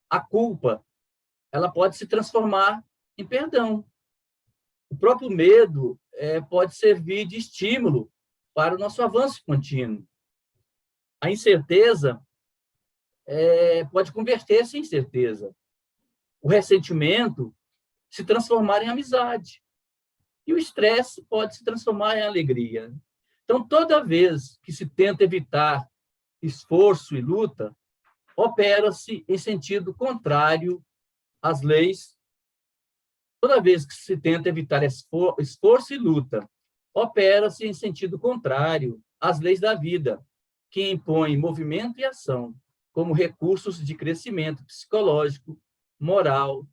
[SPEAKER 1] A culpa, ela pode se transformar em perdão. O próprio medo pode servir de estímulo para o nosso avanço contínuo. A incerteza pode converter-se em certeza. O ressentimento se transformar em amizade. E o estresse pode se transformar em alegria. Então, toda vez que se tenta evitar esforço e luta, opera-se em sentido contrário às leis. Toda vez que se tenta evitar esforço e luta, opera-se em sentido contrário às leis da vida, que impõem movimento e ação como recursos de crescimento psicológico, moral,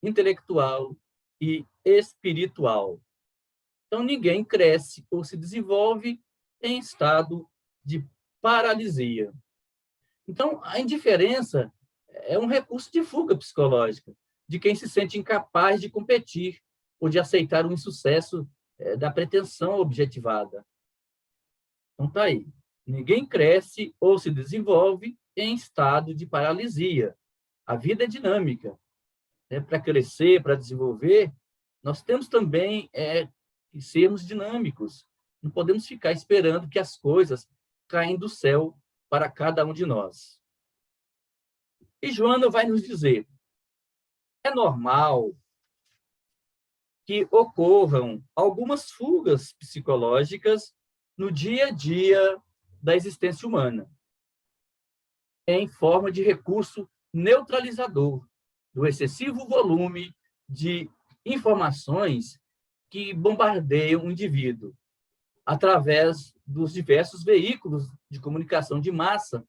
[SPEAKER 1] intelectual e espiritual. Então, ninguém cresce ou se desenvolve em estado de paralisia. Então, a indiferença é um recurso de fuga psicológica de quem se sente incapaz de competir ou de aceitar o insucesso da pretensão objetivada. Então, está aí. Ninguém cresce ou se desenvolve em estado de paralisia. A vida é dinâmica. Para crescer, para desenvolver, nós temos também que sermos dinâmicos. Não podemos ficar esperando que as coisas caem do céu para cada um de nós. E Joana vai nos dizer, é normal que ocorram algumas fugas psicológicas no dia a dia da existência humana, em forma de recurso neutralizador do excessivo volume de informações que bombardeiam o indivíduo através dos diversos veículos de comunicação de massa,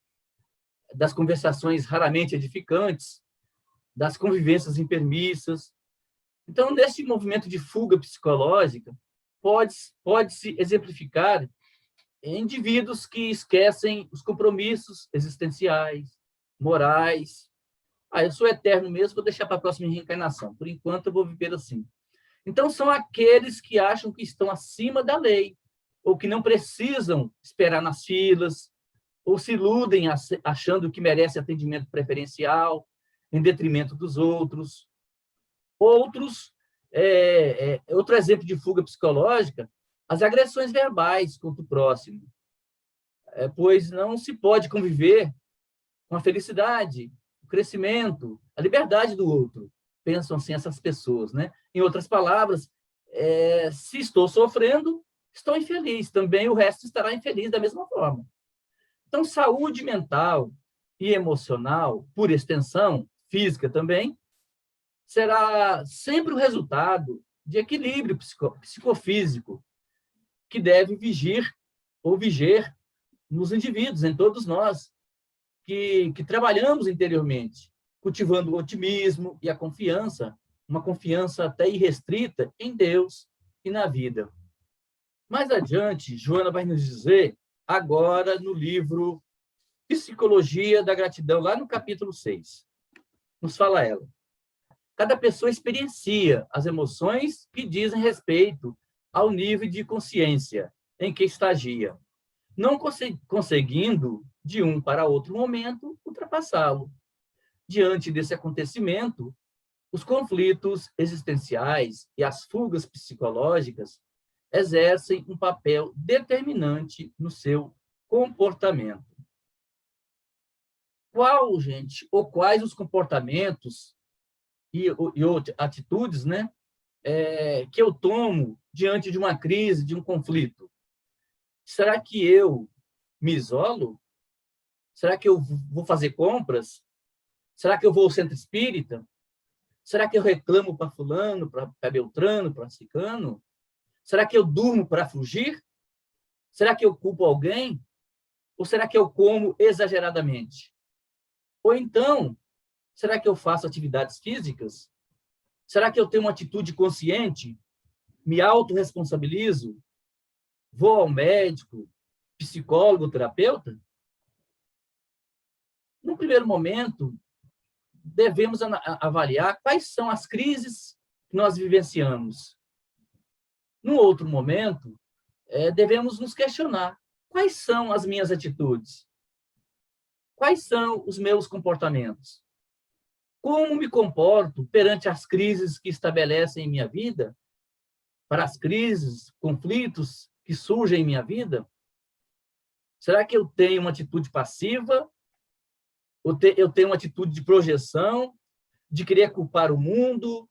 [SPEAKER 1] das conversações raramente edificantes, das convivências impermissas. Então, nesse movimento de fuga psicológica, pode-se exemplificar indivíduos que esquecem os compromissos existenciais, morais. Eu sou eterno mesmo, vou deixar para a próxima reencarnação. Por enquanto, eu vou viver assim. Então, são aqueles que acham que estão acima da lei, ou que não precisam esperar nas filas, ou se iludem achando que merece atendimento preferencial, em detrimento dos outros. Outro exemplo de fuga psicológica, as agressões verbais contra o próximo, pois não se pode conviver com a felicidade, o crescimento, a liberdade do outro. Pensam assim essas pessoas, né? Em outras palavras, se estou sofrendo, estou infeliz, também o resto estará infeliz da mesma forma. Então, saúde mental e emocional, por extensão, física também, será sempre o resultado de equilíbrio psicofísico que deve vigiar nos indivíduos, em todos nós, que trabalhamos interiormente, cultivando o otimismo e a confiança, uma confiança até irrestrita em Deus e na vida. Mais adiante, Joana vai nos dizer, agora no livro Psicologia da Gratidão, lá no capítulo 6, nos fala ela. Cada pessoa experiencia as emoções que dizem respeito ao nível de consciência em que estagia, não conseguindo, de um para outro momento, ultrapassá-lo. Diante desse acontecimento, os conflitos existenciais e as fugas psicológicas exercem um papel determinante no seu comportamento. Quais os comportamentos e atitudes, né, que eu tomo diante de uma crise, de um conflito? Será que eu me isolo? Será que eu vou fazer compras? Será que eu vou ao centro espírita? Será que eu reclamo para fulano, para Beltrano, para ciclano? Será que eu durmo para fugir? Será que eu culpo alguém? Ou será que eu como exageradamente? Ou então, será que eu faço atividades físicas? Será que eu tenho uma atitude consciente? Me autorresponsabilizo? Vou ao médico, psicólogo, terapeuta? No primeiro momento, devemos avaliar quais são as crises que nós vivenciamos. No outro momento, devemos nos questionar quais são as minhas atitudes? Quais são os meus comportamentos? Como me comporto perante as crises que estabelecem em minha vida? Para as crises, conflitos que surgem em minha vida? Será que eu tenho uma atitude passiva? Ou eu tenho uma atitude de projeção, de querer culpar o mundo,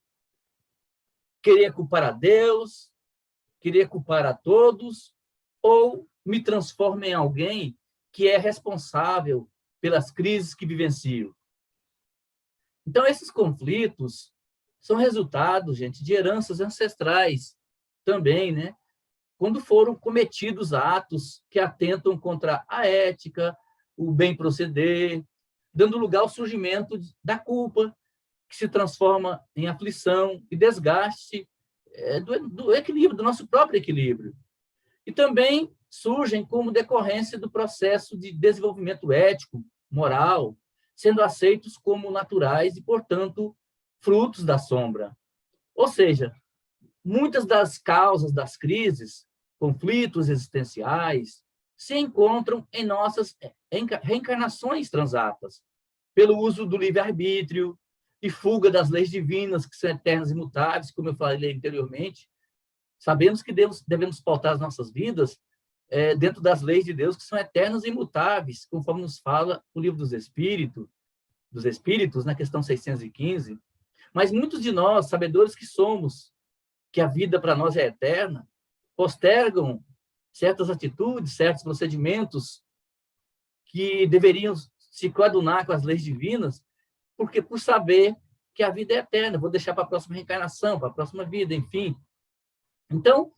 [SPEAKER 1] querer culpar a Deus, querer culpar a todos, ou me transformo em alguém que é responsável pelas crises que vivencio? Então, esses conflitos são resultado, gente, de heranças ancestrais também, né? Quando foram cometidos atos que atentam contra a ética, o bem proceder, dando lugar ao surgimento da culpa, que se transforma em aflição e desgaste do equilíbrio, do nosso próprio equilíbrio. E também surgem como decorrência do processo de desenvolvimento ético, moral, sendo aceitos como naturais e, portanto, frutos da sombra. Ou seja, muitas das causas das crises, conflitos existenciais, se encontram em nossas reencarnações transatas, pelo uso do livre-arbítrio e fuga das leis divinas, que são eternas e imutáveis, como eu falei anteriormente, Sabemos que devemos pautar as nossas vidas dentro das leis de Deus, que são eternas e imutáveis, conforme nos fala o livro dos Espíritos, na questão 615. Mas muitos de nós, sabedores que somos, que a vida para nós é eterna, postergam certas atitudes, certos procedimentos que deveriam se coadunar com as leis divinas, porque por saber que a vida é eterna, vou deixar para a próxima reencarnação, para a próxima vida, enfim. Então,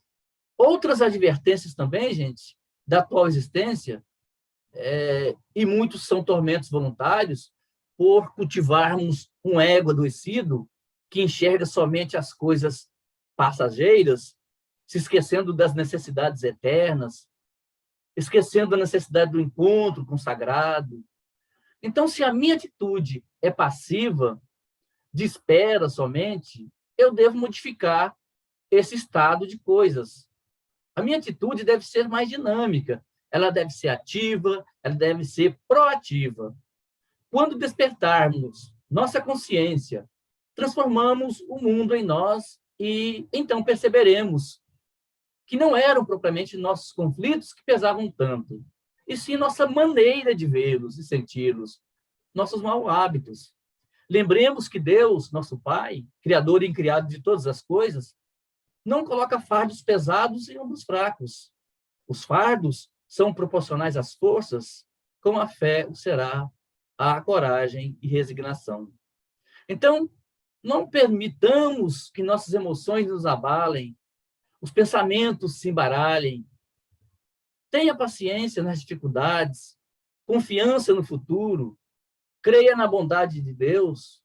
[SPEAKER 1] outras advertências também, gente, da atual existência, e muitos são tormentos voluntários, por cultivarmos um ego adoecido que enxerga somente as coisas passageiras, se esquecendo das necessidades eternas, esquecendo da necessidade do encontro com o sagrado. Então, se a minha atitude é passiva, de espera somente, eu devo modificar esse estado de coisas. A minha atitude deve ser mais dinâmica, ela deve ser ativa, ela deve ser proativa. Quando despertarmos nossa consciência, transformamos o mundo em nós e então perceberemos que não eram propriamente nossos conflitos que pesavam tanto, e sim nossa maneira de vê-los e senti-los, nossos maus hábitos. Lembremos que Deus, nosso Pai, Criador e Incriado de todas as coisas, não coloca fardos pesados em ombros fracos. Os fardos são proporcionais às forças, como a fé o será, a coragem e resignação. Então, não permitamos que nossas emoções nos abalem, os pensamentos se embaralhem. Tenha paciência nas dificuldades, confiança no futuro, creia na bondade de Deus.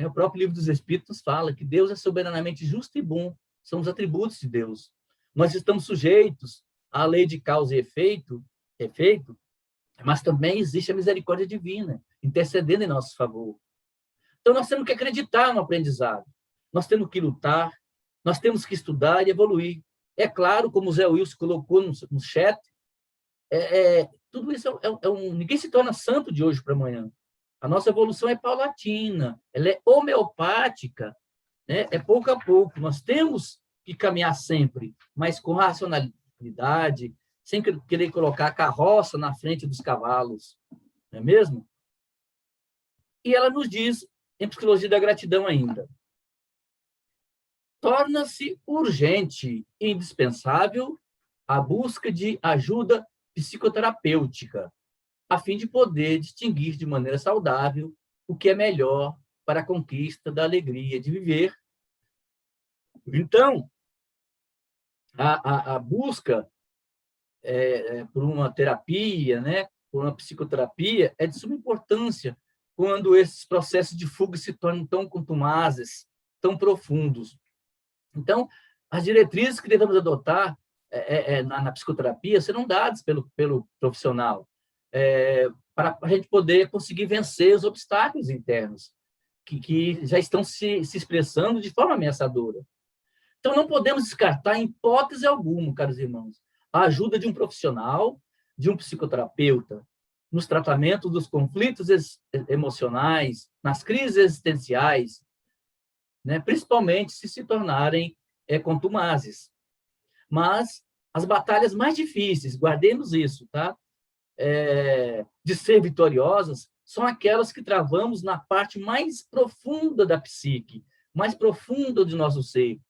[SPEAKER 1] O próprio livro dos Espíritos fala que Deus é soberanamente justo e bom, são os atributos de Deus. Nós estamos sujeitos à lei de causa e efeito, mas também existe a misericórdia divina, intercedendo em nosso favor. Então, nós temos que acreditar no aprendizado, nós temos que lutar, nós temos que estudar e evoluir. É claro, como o Zé Wilson colocou no chat, tudo isso ninguém se torna santo de hoje para amanhã. A nossa evolução é paulatina, ela é homeopática, né? É pouco a pouco. Nós temos que caminhar sempre, mas com racionalidade, sem querer colocar a carroça na frente dos cavalos, não é mesmo? E ela nos diz, em Psicologia da Gratidão ainda, torna-se urgente e indispensável a busca de ajuda psicoterapêutica, a fim de poder distinguir de maneira saudável o que é melhor para a conquista da alegria de viver. Então, a busca por uma terapia, né, por uma psicoterapia, é de suma importância quando esses processos de fuga se tornam tão contumazes, tão profundos. Então, as diretrizes que devemos adotar na psicoterapia serão dadas pelo profissional, para a gente poder conseguir vencer os obstáculos internos que já estão se expressando de forma ameaçadora. Então, não podemos descartar, em hipótese alguma, caros irmãos, a ajuda de um profissional, de um psicoterapeuta, nos tratamentos dos conflitos emocionais, nas crises existenciais, né? Principalmente se tornarem contumazes. Mas as batalhas mais difíceis, guardemos isso, tá? De ser vitoriosas, são aquelas que travamos na parte mais profunda da psique, mais profunda do nosso ser.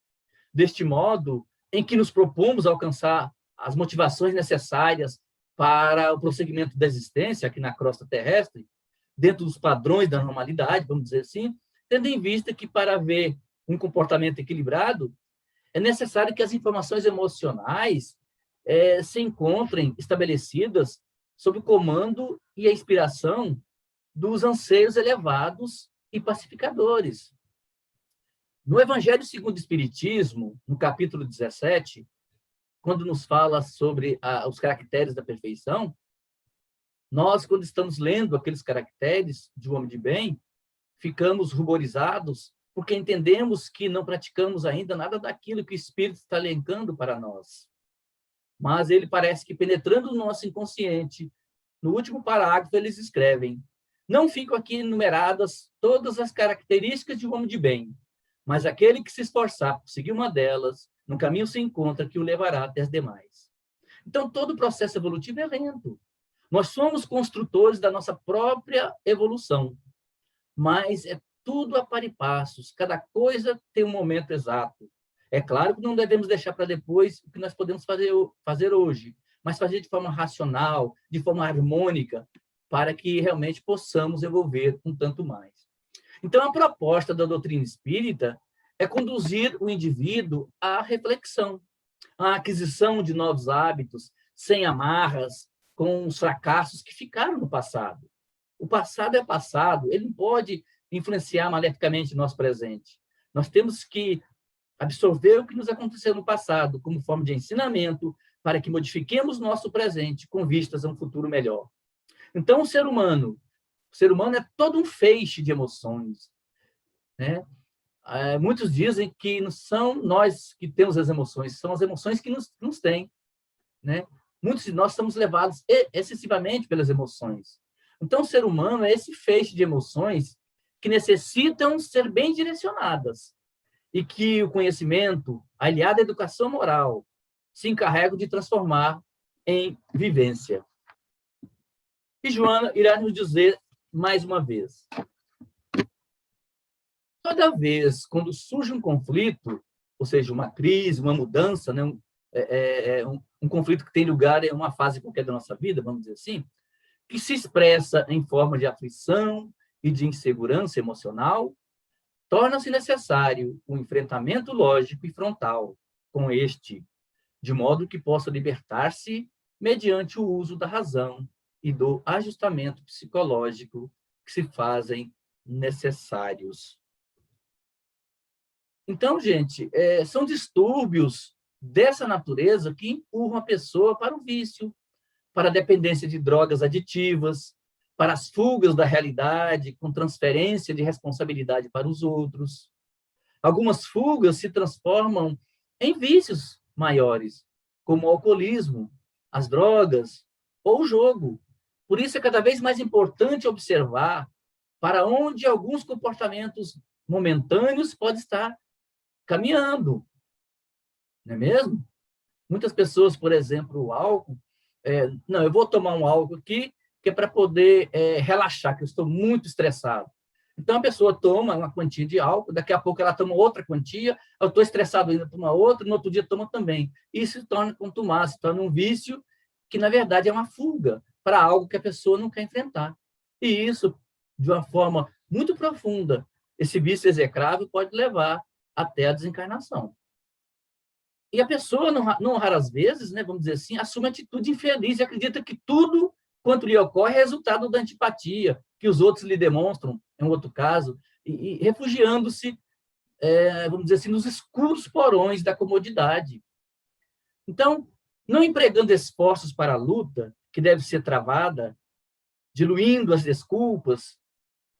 [SPEAKER 1] Deste modo, em que nos propomos alcançar as motivações necessárias para o prosseguimento da existência aqui na crosta terrestre, dentro dos padrões da normalidade, vamos dizer assim, tendo em vista que para haver um comportamento equilibrado, é necessário que as informações emocionais se encontrem estabelecidas sob o comando e a inspiração dos anseios elevados e pacificadores. No Evangelho segundo o Espiritismo, no capítulo 17, quando nos fala sobre os caracteres da perfeição, nós, quando estamos lendo aqueles caracteres de um homem de bem, ficamos ruborizados porque entendemos que não praticamos ainda nada daquilo que o Espírito está elencando para nós. Mas ele parece que, penetrando no nosso inconsciente, no último parágrafo, eles escrevem: não ficam aqui enumeradas todas as características de um homem de bem, mas aquele que se esforçar por seguir uma delas No caminho se encontra que o levará até as demais. Então, todo o processo evolutivo é lento. Nós somos construtores da nossa própria evolução, mas é tudo a par e passos. Cada coisa tem um momento exato. É claro que não devemos deixar para depois o que nós podemos fazer hoje, mas fazer de forma racional, de forma harmônica, para que realmente possamos evolver um tanto mais. Então, a proposta da doutrina espírita é conduzir o indivíduo à reflexão, à aquisição de novos hábitos, sem amarras, com os fracassos que ficaram no passado. O passado é passado, ele não pode influenciar maleficamente o nosso presente. Nós temos que absorver o que nos aconteceu no passado como forma de ensinamento para que modifiquemos nosso presente com vistas a um futuro melhor. Então, o ser humano é todo um feixe de emoções, né? Muitos dizem que não são nós que temos as emoções, são as emoções que nos têm, né? Muitos de nós estamos levados excessivamente pelas emoções. Então, o ser humano é esse feixe de emoções que necessitam ser bem direcionadas e que o conhecimento, aliado à educação moral, se encarrega de transformar em vivência. E Joana irá nos dizer mais uma vez. Toda vez quando surge um conflito, ou seja, uma crise, uma mudança, né, um conflito que tem lugar em uma fase qualquer da nossa vida, vamos dizer assim, que se expressa em forma de aflição e de insegurança emocional, torna-se necessário um enfrentamento lógico e frontal com este, de modo que possa libertar-se mediante o uso da razão e do ajustamento psicológico que se fazem necessários. Então, gente, são distúrbios dessa natureza que empurram a pessoa para o vício, para a dependência de drogas aditivas, para as fugas da realidade com transferência de responsabilidade para os outros. Algumas fugas se transformam em vícios maiores, como o alcoolismo, as drogas ou o jogo. Por isso é cada vez mais importante observar para onde alguns comportamentos momentâneos podem estar caminhando, não é mesmo? Muitas pessoas, por exemplo, o álcool, não, eu vou tomar um álcool aqui, que é para poder relaxar, que eu estou muito estressado. Então, a pessoa toma uma quantia de álcool, daqui a pouco ela toma outra quantia, eu estou estressado ainda, toma outra, no outro dia toma também. Isso se torna contumaz, se torna um vício que, na verdade, é uma fuga para algo que a pessoa não quer enfrentar. E isso, de uma forma muito profunda, esse vício execrável pode levar até a desencarnação. E a pessoa, não raras vezes, né, vamos dizer assim, assume atitude infeliz e acredita que tudo quanto lhe ocorre é resultado da antipatia que os outros lhe demonstram, em um outro caso, e refugiando-se, vamos dizer assim, nos escuros porões da comodidade. Então, não empregando esforços para a luta, que deve ser travada, diluindo as desculpas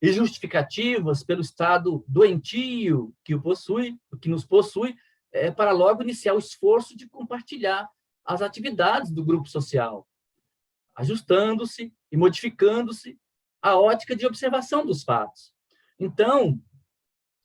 [SPEAKER 1] e justificativas pelo estado doentio que nos possui, para logo iniciar o esforço de compartilhar as atividades do grupo social, ajustando-se e modificando-se a ótica de observação dos fatos. Então,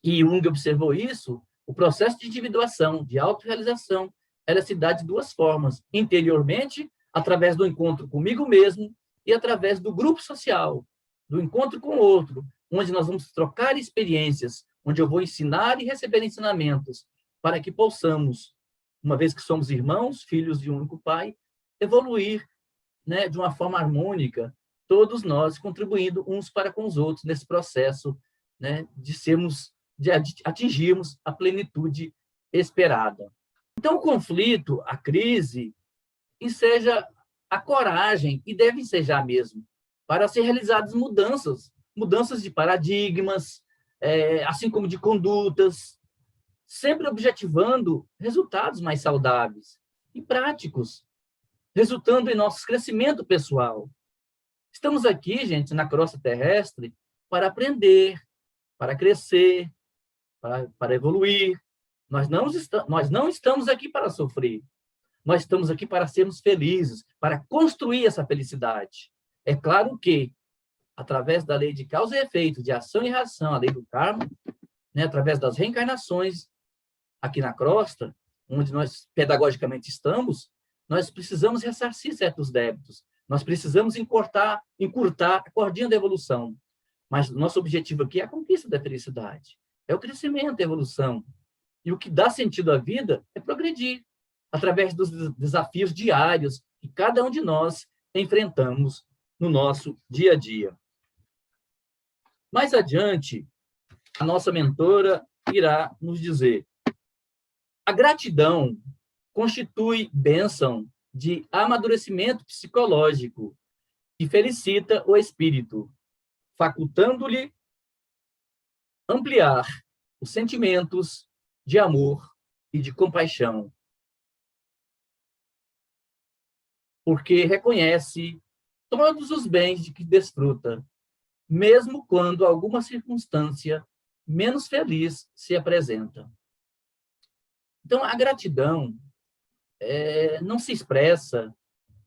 [SPEAKER 1] e Jung observou isso, o processo de individuação, de autorrealização, ela se dá de duas formas: interiormente, através do encontro comigo mesmo, e através do grupo social, do encontro com o outro, onde nós vamos trocar experiências, onde eu vou ensinar e receber ensinamentos, para que possamos, uma vez que somos irmãos, filhos de um único Pai, evoluir, né, de uma forma harmônica, todos nós contribuindo uns para com os outros nesse processo, né, de atingirmos a plenitude esperada. Então, o conflito, a crise, enseja a coragem, e deve ensejar mesmo, para ser realizadas mudanças de paradigmas, assim como de condutas, sempre objetivando resultados mais saudáveis e práticos, resultando em nosso crescimento pessoal. Estamos aqui, gente, na crosta terrestre, para aprender, para crescer, para evoluir. Nós não estamos aqui para sofrer. Nós estamos aqui para sermos felizes, para construir essa felicidade. É claro que, através da lei de causa e efeito, de ação e reação, a lei do karma, né, através das reencarnações aqui na crosta, onde nós pedagogicamente estamos, nós precisamos ressarcir certos débitos, nós precisamos encurtar a cordinha da evolução. Mas nosso objetivo aqui é a conquista da felicidade, é o crescimento, a evolução. E o que dá sentido à vida é progredir, através dos desafios diários que cada um de nós enfrentamos no nosso dia a dia. Mais adiante, a nossa mentora irá nos dizer: a gratidão constitui bênção de amadurecimento psicológico e felicita o espírito, facultando-lhe ampliar os sentimentos de amor e de compaixão, porque reconhece todos os bens de que desfruta, mesmo quando alguma circunstância menos feliz se apresenta. Então, a gratidão não se expressa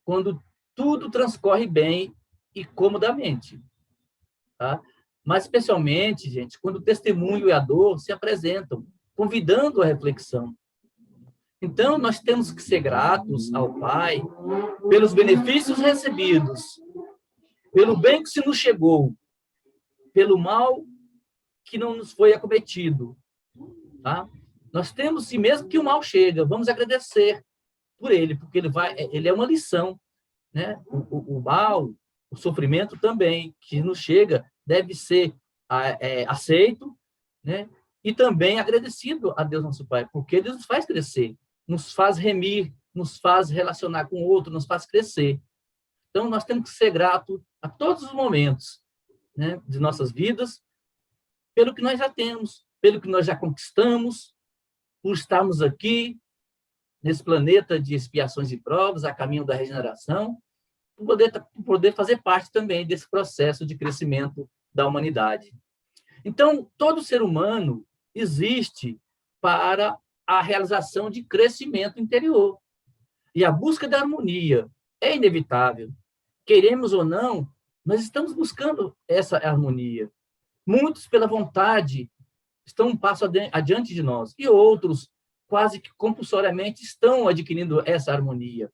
[SPEAKER 1] quando tudo transcorre bem e comodamente, tá? Mas, especialmente, gente, quando o testemunho e a dor se apresentam, convidando a reflexão. Então, nós temos que ser gratos ao Pai pelos benefícios recebidos, pelo bem que se nos chegou, pelo mal que não nos foi acometido, tá? Nós temos, e mesmo que o mal chega, vamos agradecer por ele, porque ele é uma lição, né? O mal, o sofrimento também que nos chega deve ser aceito, né? E também agradecido a Deus nosso Pai, porque Ele nos faz crescer, nos faz remir, nos faz relacionar com o outro, nos faz crescer. Então, nós temos que ser gratos a todos os momentos, né, de nossas vidas, pelo que nós já temos, pelo que nós já conquistamos, por estarmos aqui, nesse planeta de expiações e provas, a caminho da regeneração, por poder fazer parte também desse processo de crescimento da humanidade. Então, todo ser humano existe para a realização de crescimento interior. E a busca da harmonia é inevitável. Queremos ou não, nós estamos buscando essa harmonia. Muitos, pela vontade, estão um passo adiante de nós, e outros, quase que compulsoriamente, estão adquirindo essa harmonia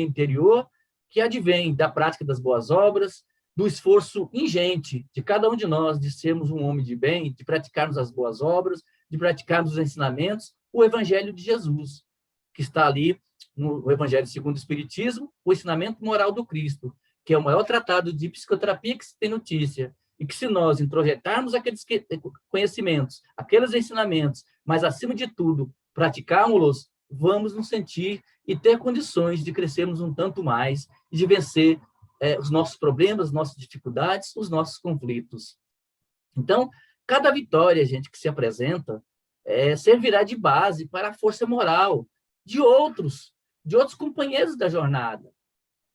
[SPEAKER 1] interior, que advém da prática das boas obras, do esforço ingente de cada um de nós de sermos um homem de bem, de praticarmos as boas obras, de praticarmos os ensinamentos, o Evangelho de Jesus, que está ali no Evangelho segundo o Espiritismo, o ensinamento moral do Cristo, que é o maior tratado de psicoterapia que se tem notícia, e que se nós introjetarmos aqueles conhecimentos, aqueles ensinamentos, mas, acima de tudo, praticarmos-los, vamos nos sentir e ter condições de crescermos um tanto mais e de vencer os nossos problemas, nossas dificuldades, os nossos conflitos. Então, cada vitória, gente, que se apresenta, servirá de base para a força moral de outros companheiros da jornada,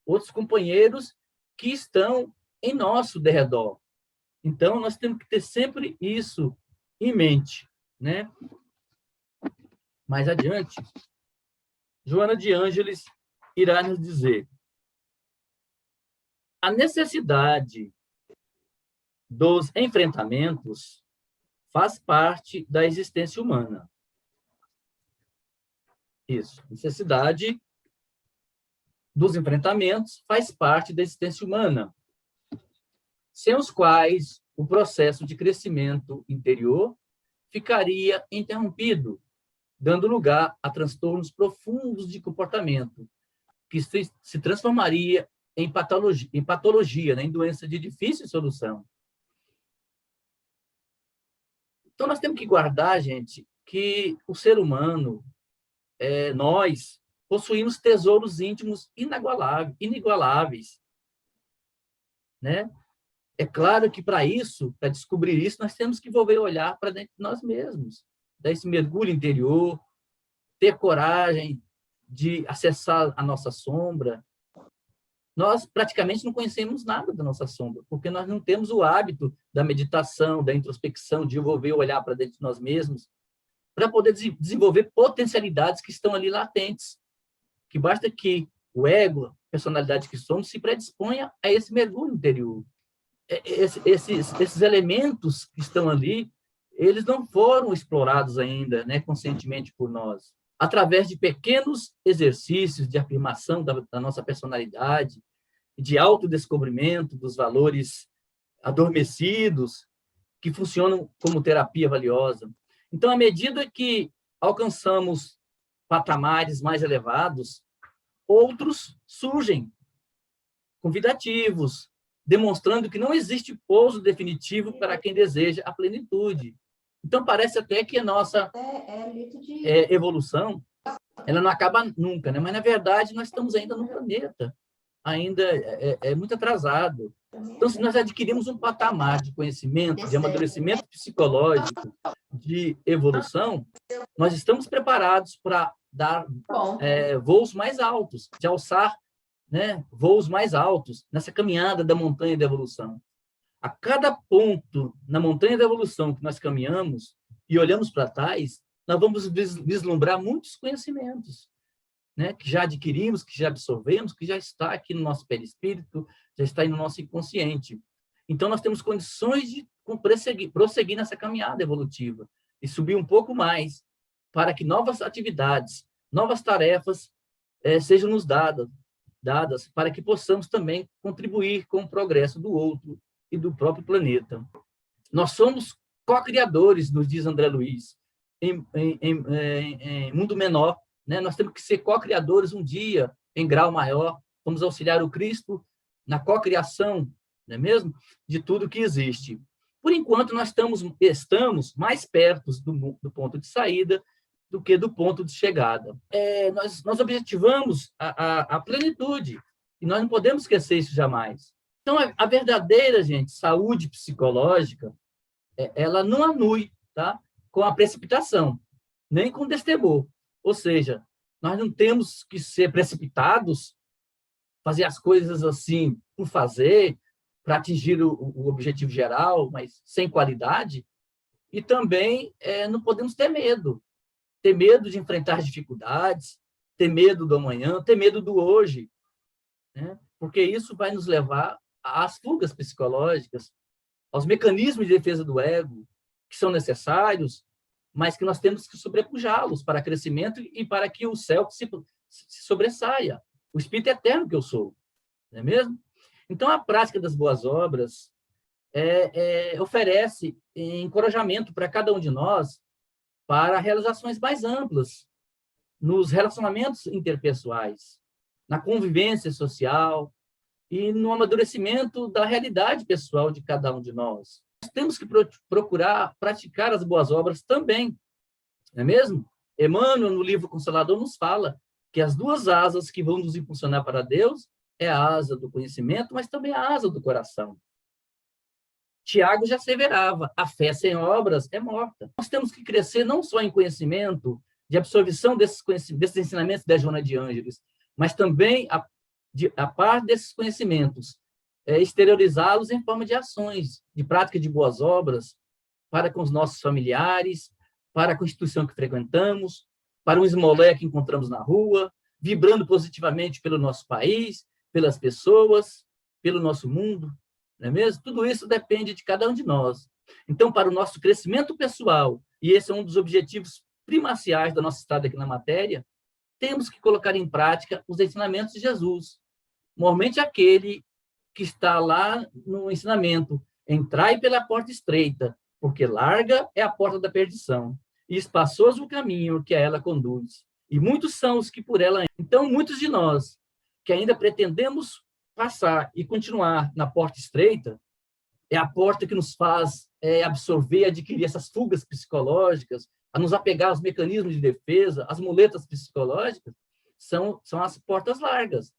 [SPEAKER 1] outros companheiros que estão em nosso derredor. Então, nós temos que ter sempre isso em mente, né? Mais adiante, Joana de Ângeles irá nos dizer: a necessidade dos enfrentamentos faz parte da existência humana. Isso, necessidade dos enfrentamentos faz parte da existência humana, sem os quais o processo de crescimento interior ficaria interrompido, dando lugar a transtornos profundos de comportamento, que se transformaria em patologia, né, em doença de difícil solução. Então, nós temos que guardar, gente, que o ser humano, nós, possuímos tesouros íntimos inigualáveis, né? É claro que, para descobrir isso, nós temos que volver a olhar para dentro de nós mesmos, dar esse mergulho interior, ter coragem de acessar a nossa sombra. Nós praticamente não conhecemos nada da nossa sombra, porque nós não temos o hábito da meditação, da introspecção, de volver a olhar para dentro de nós mesmos, para poder desenvolver potencialidades que estão ali latentes, que basta que o ego, a personalidade que somos, se predisponha a esse mergulho interior. Esses elementos que estão ali, eles não foram explorados ainda, né, conscientemente por nós. através de pequenos exercícios de afirmação da nossa personalidade, de autodescobrimento dos valores adormecidos, que funcionam como terapia valiosa. Então, à medida que alcançamos patamares mais elevados, outros surgem, convidativos, demonstrando que não existe pouso definitivo para quem deseja a plenitude. Então, parece até que a nossa evolução ela não acaba nunca, né? Mas, na verdade, nós estamos ainda no planeta, ainda é muito atrasado. Então, se nós adquirimos um patamar de conhecimento, de amadurecimento psicológico, de evolução, nós estamos preparados para dar voos mais altos, de alçar, né, voos mais altos nessa caminhada da montanha da evolução. A cada ponto na montanha da evolução que nós caminhamos e olhamos para trás, nós vamos vislumbrar muitos conhecimentos, né, que já adquirimos, que já absorvemos, que já está aqui no nosso perispírito, já está aí no nosso inconsciente. Então, nós temos condições de prosseguir nessa caminhada evolutiva e subir um pouco mais para que novas atividades, novas tarefas sejam nos dadas para que possamos também contribuir com o progresso do outro e do próprio planeta. Nós somos co-criadores, nos diz André Luiz, em mundo menor, né? Nós temos que ser co-criadores um dia, em grau maior, vamos auxiliar o Cristo na co-criação, não é mesmo? De tudo que existe. Por enquanto, nós estamos mais perto do ponto de saída do que do ponto de chegada. Nós objetivamos a plenitude, e nós não podemos esquecer isso jamais. Então, a verdadeira, gente, saúde psicológica, ela não anui, tá, com a precipitação, nem com o destemor. Ou seja, nós não temos que ser precipitados, fazer as coisas assim por fazer, para atingir o objetivo geral, mas sem qualidade. E também não podemos ter medo de enfrentar dificuldades, ter medo do amanhã, ter medo do hoje, né? Porque isso vai nos levar às fugas psicológicas, aos mecanismos de defesa do ego, que são necessários, mas que nós temos que sobrepujá-los para crescimento e para que o self se sobressaia. O espírito eterno que eu sou, não é mesmo? Então, a prática das boas obras oferece encorajamento para cada um de nós para realizações mais amplas nos relacionamentos interpessoais, na convivência social e no amadurecimento da realidade pessoal de cada um de nós. Nós temos que procurar praticar as boas obras também, não é mesmo? Emmanuel, no livro Consolador, nos fala que as duas asas que vão nos impulsionar para Deus é a asa do conhecimento, mas também a asa do coração. Tiago já asseverava, a fé sem obras é morta. Nós temos que crescer não só em conhecimento, de absorção desses ensinamentos da Joana de Ângeles, mas também, a par desses conhecimentos, exteriorizá-los em forma de ações, de prática de boas obras, para com os nossos familiares, para a constituição que frequentamos, para um esmolé que encontramos na rua, vibrando positivamente pelo nosso país, pelas pessoas, pelo nosso mundo, não é mesmo? Tudo isso depende de cada um de nós. Então, para o nosso crescimento pessoal, e esse é um dos objetivos primaciais da nossa estada aqui na matéria, temos que colocar em prática os ensinamentos de Jesus. Normalmente aquele que está lá no ensinamento, entrai pela porta estreita, porque larga é a porta da perdição, e espaçoso o caminho que a ela conduz, e muitos são os que por ela... Então, muitos de nós que ainda pretendemos passar e continuar na porta estreita, é a porta que nos faz absorver, adquirir essas fugas psicológicas, a nos apegar aos mecanismos de defesa, as muletas psicológicas, são as portas largas.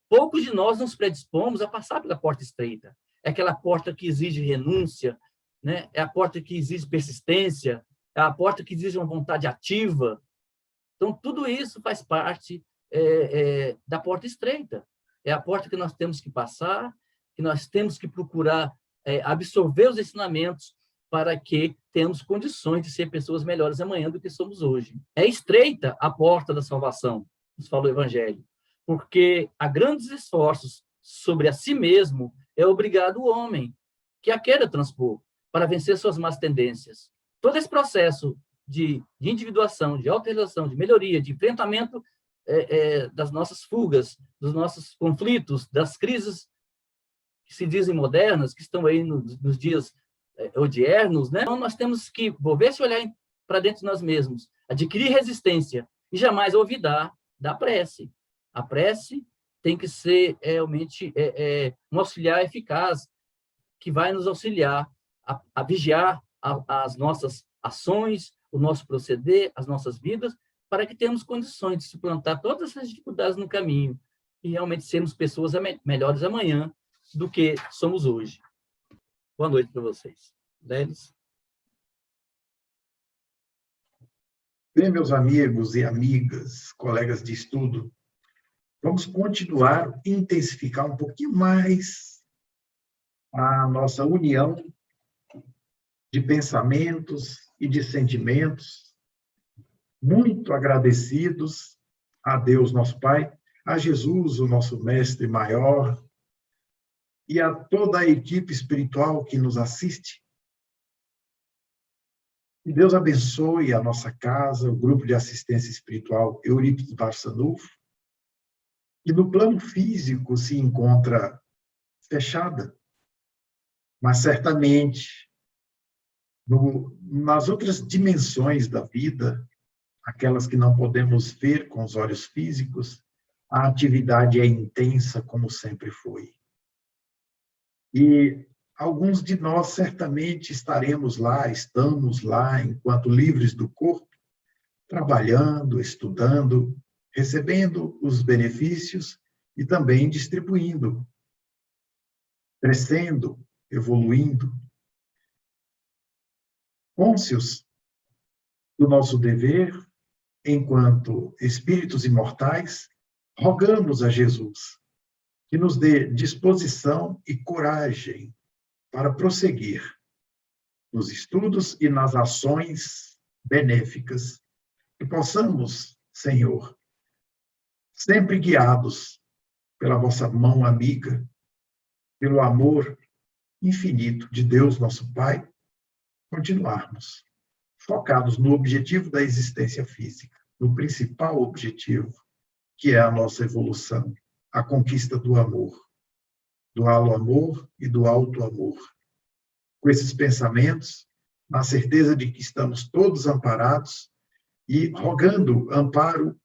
[SPEAKER 1] Poucos de nós nos predispomos a passar pela porta estreita. É aquela porta que exige renúncia, né? É a porta que exige persistência, é a porta que exige uma vontade ativa. Então, tudo isso faz parte da porta estreita. É a porta que nós temos que passar, que nós temos que procurar absorver os ensinamentos para que tenhamos condições de ser pessoas melhores amanhã do que somos hoje. É estreita a porta da salvação, nos fala o Evangelho, porque a grandes esforços sobre a si mesmo é obrigado o homem, que a queira transpor, para vencer suas más tendências. Todo esse processo de individuação, de autorrealização, de melhoria, de enfrentamento das nossas fugas, dos nossos conflitos, das crises que se dizem modernas, que estão aí nos dias odiernos, né? Então, nós temos que volver-se olhar para dentro de nós mesmos, adquirir resistência e jamais olvidar da prece. A prece tem que ser realmente um auxiliar eficaz que vai nos auxiliar a vigiar as nossas ações, o nosso proceder, as nossas vidas, para que tenhamos condições de suplantar todas essas dificuldades no caminho e realmente sermos pessoas melhores amanhã do que somos hoje. Boa noite para vocês. Délis?
[SPEAKER 2] Bem, meus amigos e amigas, colegas de estudo, vamos continuar e intensificar um pouquinho mais a nossa união de pensamentos e de sentimentos, muito agradecidos a Deus, nosso Pai, a Jesus, o nosso mestre maior, e a toda a equipe espiritual que nos assiste. Que Deus abençoe a nossa casa, o grupo de assistência espiritual Eurípides Barçanufo, que no plano físico se encontra fechada, mas certamente nas outras dimensões da vida, aquelas que não podemos ver com os olhos físicos, a atividade é intensa como sempre foi. E alguns de nós certamente estaremos lá, estamos lá, enquanto livres do corpo, trabalhando, estudando, recebendo os benefícios e também distribuindo, crescendo, evoluindo. Cônscios do nosso dever, enquanto espíritos imortais, rogamos a Jesus que nos dê disposição e coragem para prosseguir nos estudos e nas ações benéficas, que possamos, Senhor, sempre guiados pela vossa mão amiga, pelo amor infinito de Deus, nosso Pai, continuarmos focados no objetivo da existência física, no principal objetivo, que é a nossa evolução, a conquista do amor, do alo-amor e do alto-amor. Com esses pensamentos, na certeza de que estamos todos amparados e rogando amparo,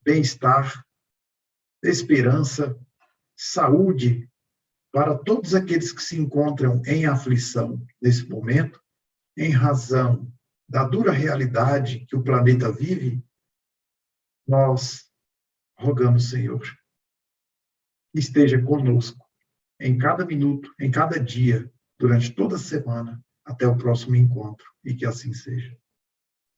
[SPEAKER 2] bem-estar, esperança, saúde para todos aqueles que se encontram em aflição nesse momento, em razão da dura realidade que o planeta vive, nós rogamos, Senhor, que esteja conosco em cada minuto, em cada dia, durante toda a semana, até o próximo encontro, e que assim seja.